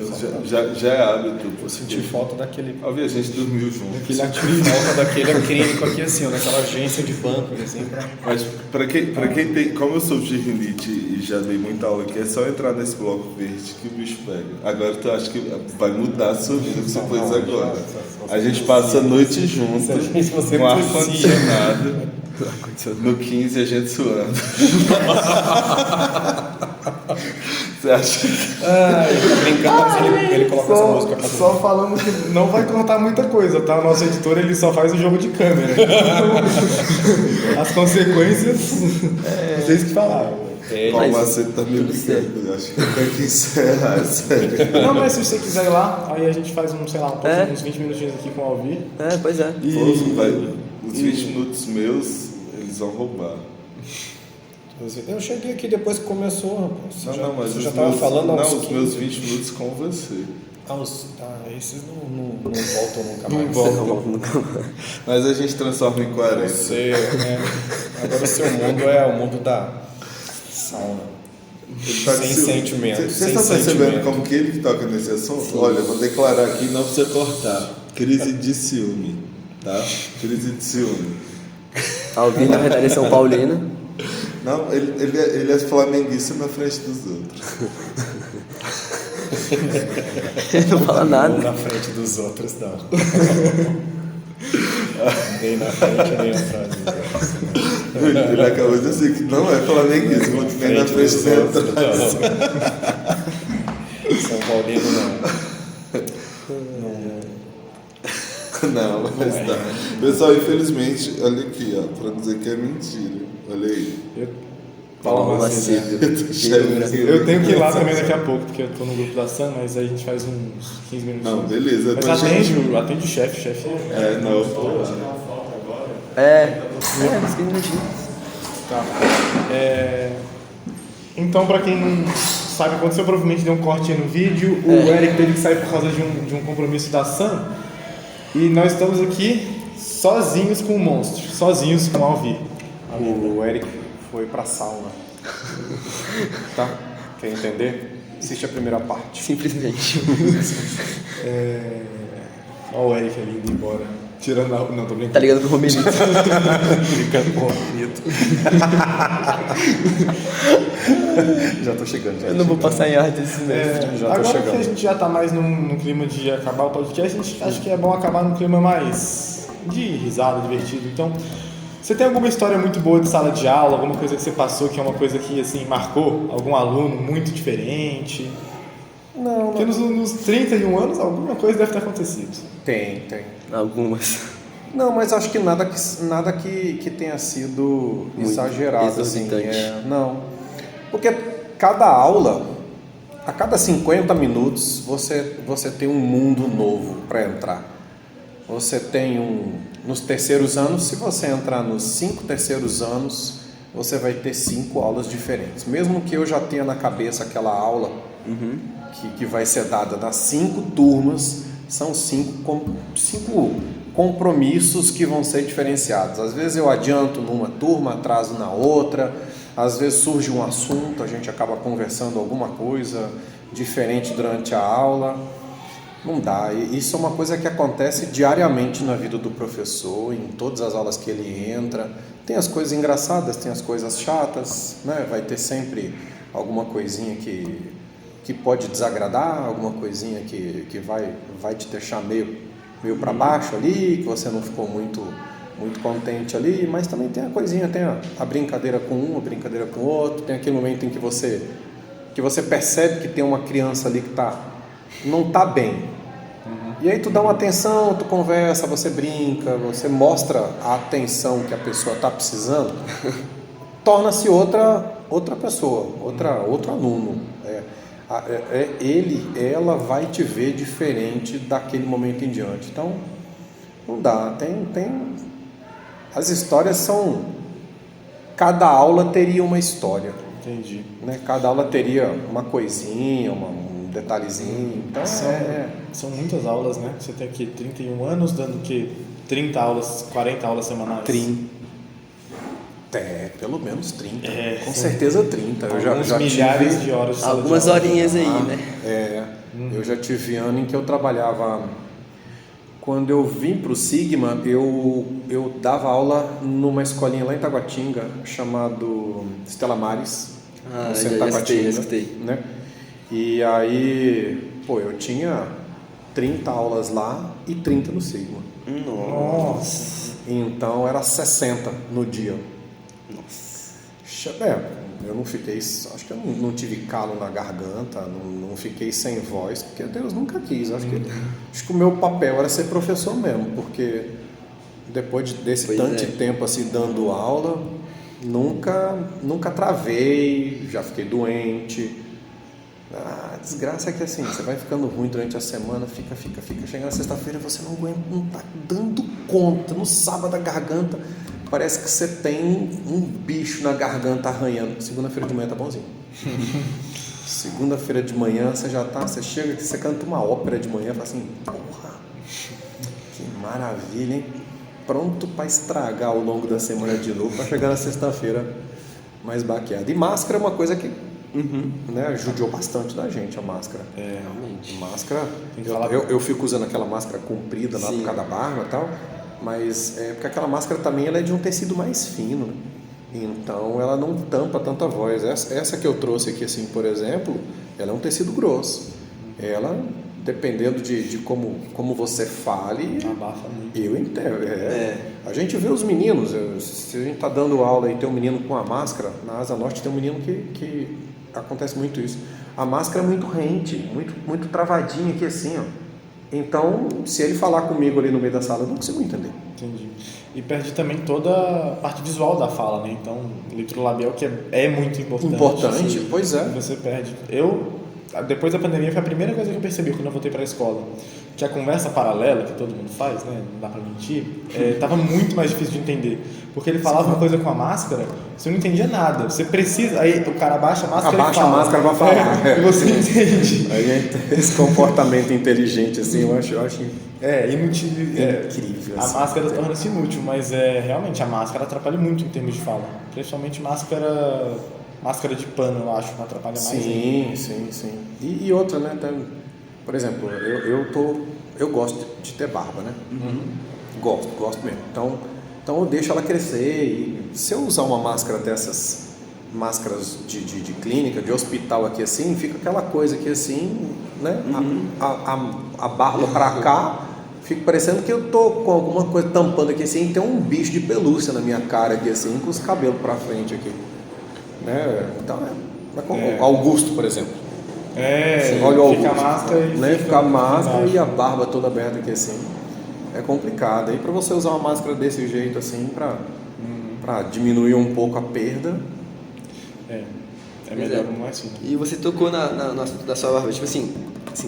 já é hábito. Eu senti falta daquele... Óbvio, a gente dormiu junto. Falta daquele acrílico aqui assim, ó, naquela agência de banco assim, Mas pra quem tem, como eu sou de rinite e já dei muita aula aqui, é só entrar nesse bloco verde que o bicho pega. Agora tu acha que vai mudar a sua vida que você pôs agora. A gente passa a noite junto, com ar-condicionado. No 15 a gente suando. Você acha que... ele tá brincando, mas ele coloca essa música pra Só falando que não vai cortar muita coisa, tá? O nosso editor, ele só faz o jogo de câmera. As consequências, vocês que falaram. Qual macete tá me ligando? Eu acho que tem que encerrar, sério. Não, mas se você quiser ir lá, aí a gente faz uns 20 minutinhos aqui com o Alvir. Pois é. Os 20 minutos meus, eles vão roubar. Eu cheguei aqui depois que começou, rapaz. Mas você já os estava meus, falando aos os meus 20 minutos com você. Esses não voltam nunca mais. Não voltam. Mas a gente transforma em 40. Agora o seu mundo é o mundo da sauna. Sem sentimento. Vocês estão percebendo como que ele toca nesse assunto? Sim. Olha, eu vou declarar aqui, não precisa cortar. Crise de ciúme, tá? Crise de ciúme. Alguém, na verdade, é São Paulino. Não, ele é flamenguista na frente dos outros. Ele não fala nada. Não na frente dos outros, não. Nem na frente, nem atrás dos outros. Ele acabou de dizer que não é flamenguista, mas nem na frente nem atrás. São Paulino, não, mas tá. Pessoal, infelizmente, olha aqui, ó, pra dizer que é mentira. Olha aí. Eu tenho que ir lá também daqui a pouco, porque eu tô no grupo da Sam, mas aí a gente faz uns 15 minutos. Não, beleza. Mas atende o chefe. Não, pô. Uns 15 minutinhos. Tá. Então, pra quem não sabe, aconteceu, provavelmente deu um corte no vídeo. O Eric teve que sair por causa de um compromisso da Sam. E nós estamos aqui sozinhos com o monstro, sozinhos com o Alvir. O Eric foi pra sauna. Tá? Quer entender? Assiste a primeira parte. Simplesmente. Olha o Eric ali indo embora. Tirando a... Não, tô brincando. Tá ligando pro Romelito. Brincando com o Romelito. Já tô chegando, gente. Eu não vou passar em arte esse mês. Já tô Agora chegando. que a gente já tá mais no clima de acabar o podcast, a gente acha que é bom acabar num clima mais de risada, divertido. Então, você tem alguma história muito boa de sala de aula, alguma coisa que você passou que é uma coisa que, assim, marcou algum aluno muito diferente? Não. Porque nos 31 anos alguma coisa deve ter acontecido. Tem. Algumas. Não, mas acho que nada que tenha sido Muito exagerado, assim. exorbitante. Não. Porque cada aula, a cada 50 minutos, você tem um mundo novo para entrar. Você tem nos terceiros anos, se você entrar nos 5 terceiros anos, você vai ter 5 aulas diferentes. Mesmo que eu já tenha na cabeça aquela aula que vai ser dada nas 5 turmas, são 5 compromissos que vão ser diferenciados. Às vezes eu adianto numa turma, atraso na outra, às vezes surge um assunto, a gente acaba conversando alguma coisa diferente durante a aula. Não dá. E isso é uma coisa que acontece diariamente na vida do professor, em todas as aulas que ele entra. Tem as coisas engraçadas, tem as coisas chatas, né? Vai ter sempre alguma coisinha que pode desagradar, alguma coisinha que vai te deixar meio para baixo ali, que você não ficou muito contente ali, mas também tem a coisinha, tem a brincadeira com um, a brincadeira com o outro, tem aquele momento em que você percebe que tem uma criança ali que não tá bem. E aí tu dá uma atenção, tu conversa, você brinca, você mostra a atenção que a pessoa está precisando, torna-se outra pessoa, outro aluno. Ela vai te ver diferente daquele momento em diante. Então, não dá. As histórias são... Cada aula teria uma história. Entendi. Né? Cada aula teria uma coisinha, um detalhezinho. Então, São muitas aulas, né? Você tem aqui 31 anos, dando que 30 aulas, 40 aulas semanais. 30. Pelo menos 30. Com sim. certeza 30. Eu já milhares tive de horas de sala Algumas de aula. horinhas aí, né? Eu já tive ano em que eu trabalhava. Quando eu vim para o Sigma, eu dava aula numa escolinha lá em Taguatinga, chamado Estela Maris. no centro da Taguatinga, escutei. né? E aí, eu tinha 30 aulas lá e 30 no Sigma. Nossa. Então era 60 no dia. Eu não fiquei, acho que eu não tive calo na garganta, não fiquei sem voz, porque Deus nunca quis. Acho que o meu papel era ser professor mesmo, porque depois desse tempo assim dando aula, nunca travei, já fiquei doente. A desgraça é que assim, você vai ficando ruim durante a semana, fica, chegando na sexta-feira você não aguenta, não tá dando conta, no sábado a garganta parece que você tem um bicho na garganta arranhando. Segunda-feira de manhã tá bonzinho. Segunda-feira de manhã você chega aqui, você canta uma ópera de manhã e fala assim, porra, que maravilha, hein? Pronto para estragar ao longo da semana de novo, para chegar na sexta-feira mais baqueado. E máscara é uma coisa que judiou bastante da gente, a máscara. Realmente. Máscara, eu fico usando aquela máscara comprida lá por causa da barba e tal, mas porque aquela máscara também ela é de um tecido mais fino, né? Então ela não tampa tanta voz. Essa que eu trouxe aqui, assim, por exemplo, ela é um tecido grosso. Ela, dependendo de como você fale, abafa muito. Eu entendo. A gente vê os meninos, se a gente está dando aula e tem um menino com a máscara, na Asa Norte tem um menino que acontece muito isso. A máscara é muito rente, muito travadinha aqui assim, ó. Então, se ele falar comigo ali no meio da sala, eu não consigo entender. Entendi. E perde também toda a parte visual da fala, né? Então, litrolabial que é muito importante. Importante, pois é. Você perde. Depois da pandemia, foi a primeira coisa que eu percebi quando eu voltei para a escola. Que a conversa paralela, que todo mundo faz, né? Não dá pra mentir, tava muito mais difícil de entender. Porque ele falava uma coisa com a máscara, você não entendia nada. Você precisa... Aí o cara abaixa a máscara Abaixa a máscara pra falar. E você entende. Esse comportamento inteligente, assim, eu acho inútil. Incrível. A assim, máscara torna-se inútil, mas realmente a máscara atrapalha muito em termos de fala. Principalmente máscara de pano, eu acho, que atrapalha mais. Sim. E outra, né? Por exemplo, eu gosto de ter barba, né? Gosto mesmo. Então eu deixo ela crescer. E se eu usar uma máscara dessas máscaras de clínica, de hospital aqui assim, fica aquela coisa aqui assim, né? A barba pra cá, fica parecendo que eu tô com alguma coisa tampando aqui assim, e tem um bicho de pelúcia na minha cara aqui assim, com os cabelos pra frente aqui. Né? Então, Augusto, por exemplo. Olha o fica Augusto, a máscara e né? Fica a máscara e a barba toda aberta aqui assim. É complicado. Aí para você usar uma máscara desse jeito assim, para diminuir um pouco a perda. É melhor não é assim. E você tocou no assunto da sua barba. Tipo assim,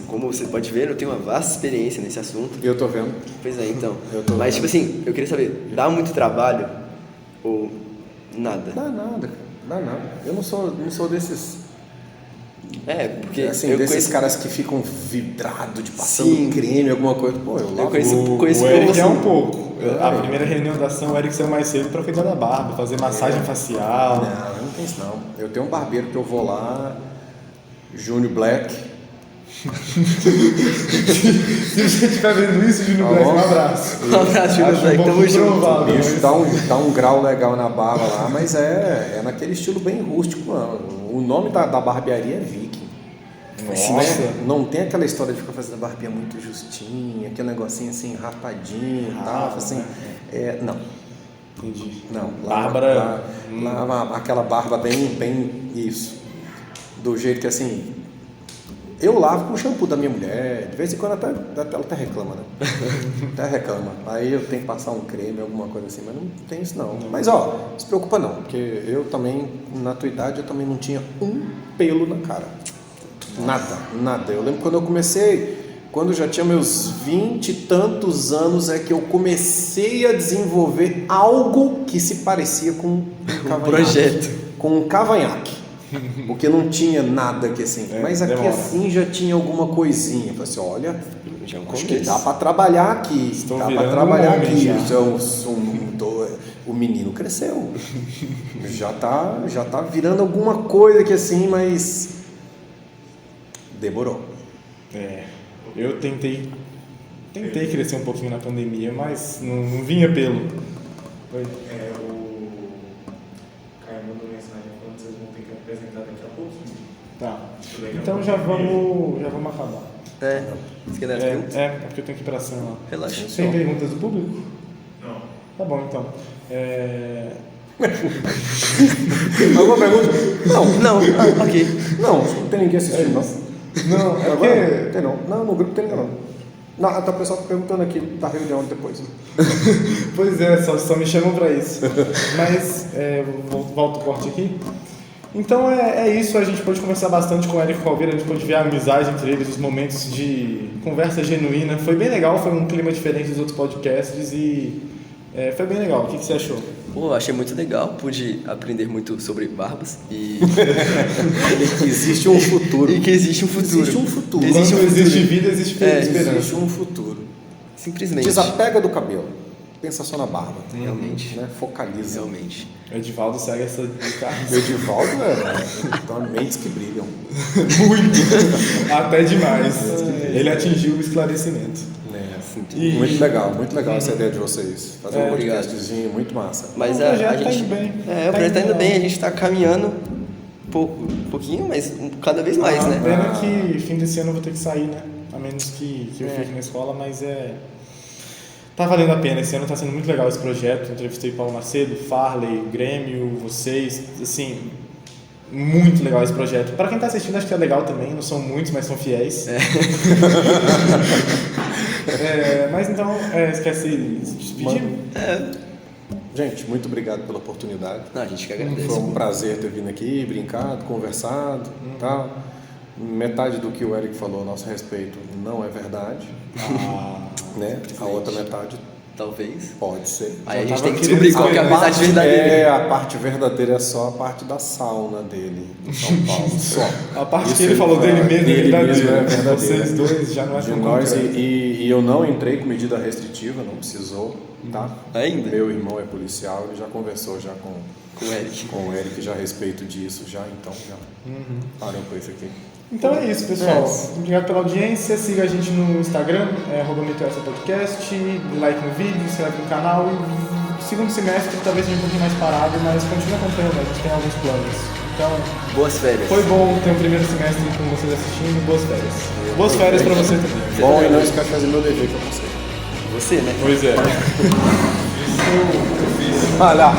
como você pode ver, eu tenho uma vasta experiência nesse assunto. Eu tô vendo. Pois é, então. Mas tipo assim, eu queria saber, dá muito trabalho ou nada? Dá nada. Eu não sou desses... porque assim, eu desses conheço... caras que ficam vidrados de passando creme, alguma coisa. Eu conheço o Eric você. um pouco. A primeira reunião da ação, o Eric saiu mais cedo para cuidar da barba, fazer massagem facial. Não tem isso não. Eu tenho um barbeiro que eu vou lá, Júnior Black, Se você estiver vendo isso, Júnior Black, um abraço. Um abraço, Júnior Acho Black, um tamo pouco junto. improvável, Bicho, mas- dá um grau legal na barba lá, mas é naquele estilo bem rústico, mano. O nome da barbearia é Viking. Nossa. Não tem aquela história de ficar fazendo a barbinha muito justinha, aquele negocinho assim, raspadinho e tal, assim. Não. Entendi. Não. Bárbara. Aquela barba bem isso. Do jeito que assim. Eu lavo com o shampoo da minha mulher, de vez em quando ela até reclama, né? Até reclama. Aí eu tenho que passar um creme, alguma coisa assim, mas não tem isso não. Mas ó, não se preocupa não, porque eu também, na tua idade, eu também não tinha um pelo na cara. Nada. Eu lembro quando eu comecei, quando eu já tinha meus 20 e tantos anos, é que eu comecei a desenvolver algo que se parecia com um cavanhaque. projeto. Com um cavanhaque. Porque não tinha nada aqui assim. Mas aqui demora. assim já tinha alguma coisinha. Eu falei assim, olha, Já é um acho que começo. dá para trabalhar aqui. Estou Dá para virando trabalhar um homem aqui. já. O menino cresceu. já tá virando alguma coisa aqui assim, mas demorou. Eu tentei crescer um pouquinho na pandemia, mas não vinha pelo. Oi. O Caio mandou mensagem falando que vocês vão ter que apresentar daqui a pouquinho. Tá. Então já vamos acabar. Você quer dar as perguntas? Porque eu tenho que ir pra cima lá. Relaxa. Tem perguntas do público? Não. Tá bom, então. Alguma pergunta? Não, ok. Não tem ninguém assistindo, não. Não, é Agora, porque... tem não. Não, no grupo tem ninguém não. Não, tá o pessoal perguntando aqui da reunião depois. Pois é, só me chamam pra isso. Mas, volto o corte aqui. Então é isso, a gente pôde conversar bastante com o Érico Calveira, a gente pôde ver a amizade entre eles, os momentos de conversa genuína. Foi bem legal, foi um clima diferente dos outros podcasts e foi bem legal. O que você achou? Pô, achei muito legal, pude aprender muito sobre barbas e Existe um futuro. que existe um futuro. Existe um futuro. Existe um Quando futuro. existe vida, existe esperança. Existe um futuro. Simplesmente. Desapega do cabelo. Pensa só na barba. Realmente. Né? Focaliza. Realmente. O Edivaldo segue essa dica. O Edivaldo então, mentes que brilham. Muito. Até demais. Ele atingiu o esclarecimento. E- Muito legal essa ideia de vocês. Fazer um podcastzinho muito massa. Mas O a projeto tá gente. indo bem. O projeto tá indo bem, a gente tá caminhando um pouquinho, mas cada vez mais, A né? pena que fim desse ano eu vou ter que sair, né? A menos que eu fique na escola, mas tá valendo a pena. Esse ano tá sendo muito legal esse projeto. Entrevistei Paulo Macedo, Farley, Grêmio, vocês. Assim, muito legal esse projeto. Para quem tá assistindo, acho que é legal também. Não são muitos, mas são fiéis. Mas então, esquece de se despedir. Gente, muito obrigado pela oportunidade. Não, a gente que agradece. Foi um prazer ter vindo aqui, brincado, conversado, tal. Metade do que o Eric falou a nosso respeito não é verdade, né? A outra metade Talvez. pode ser. Aí a gente tava tem que querendo descobrir qual que é a escolher. amizade verdadeira. A parte verdadeira é só a parte da sauna dele, em São Paulo, só. A parte Isso que ele falou dele mesmo é dele verdadeira. mesmo é verdadeira. Vocês dois já não é De tão nós, concreto. e eu não entrei com medida restritiva, não precisou, tá? Ainda? Meu irmão é policial, ele já conversou já com Com o Eric. o Eric já a respeito disso, já, então já parou com isso aqui. Então é isso, pessoal. Obrigado pela audiência. Siga a gente no Instagram, @podcast, like no vídeo, inscreve no canal. E segundo semestre talvez seja um pouquinho mais parado, mas continue acompanhando, a gente tem alguns planos. Então, Boas férias. foi bom ter um primeiro semestre com vocês assistindo. Boas férias. Boas férias pra você também. Bom, e não esquece de fazer meu dever que eu passei. Você, né? Pois é. Olha lá.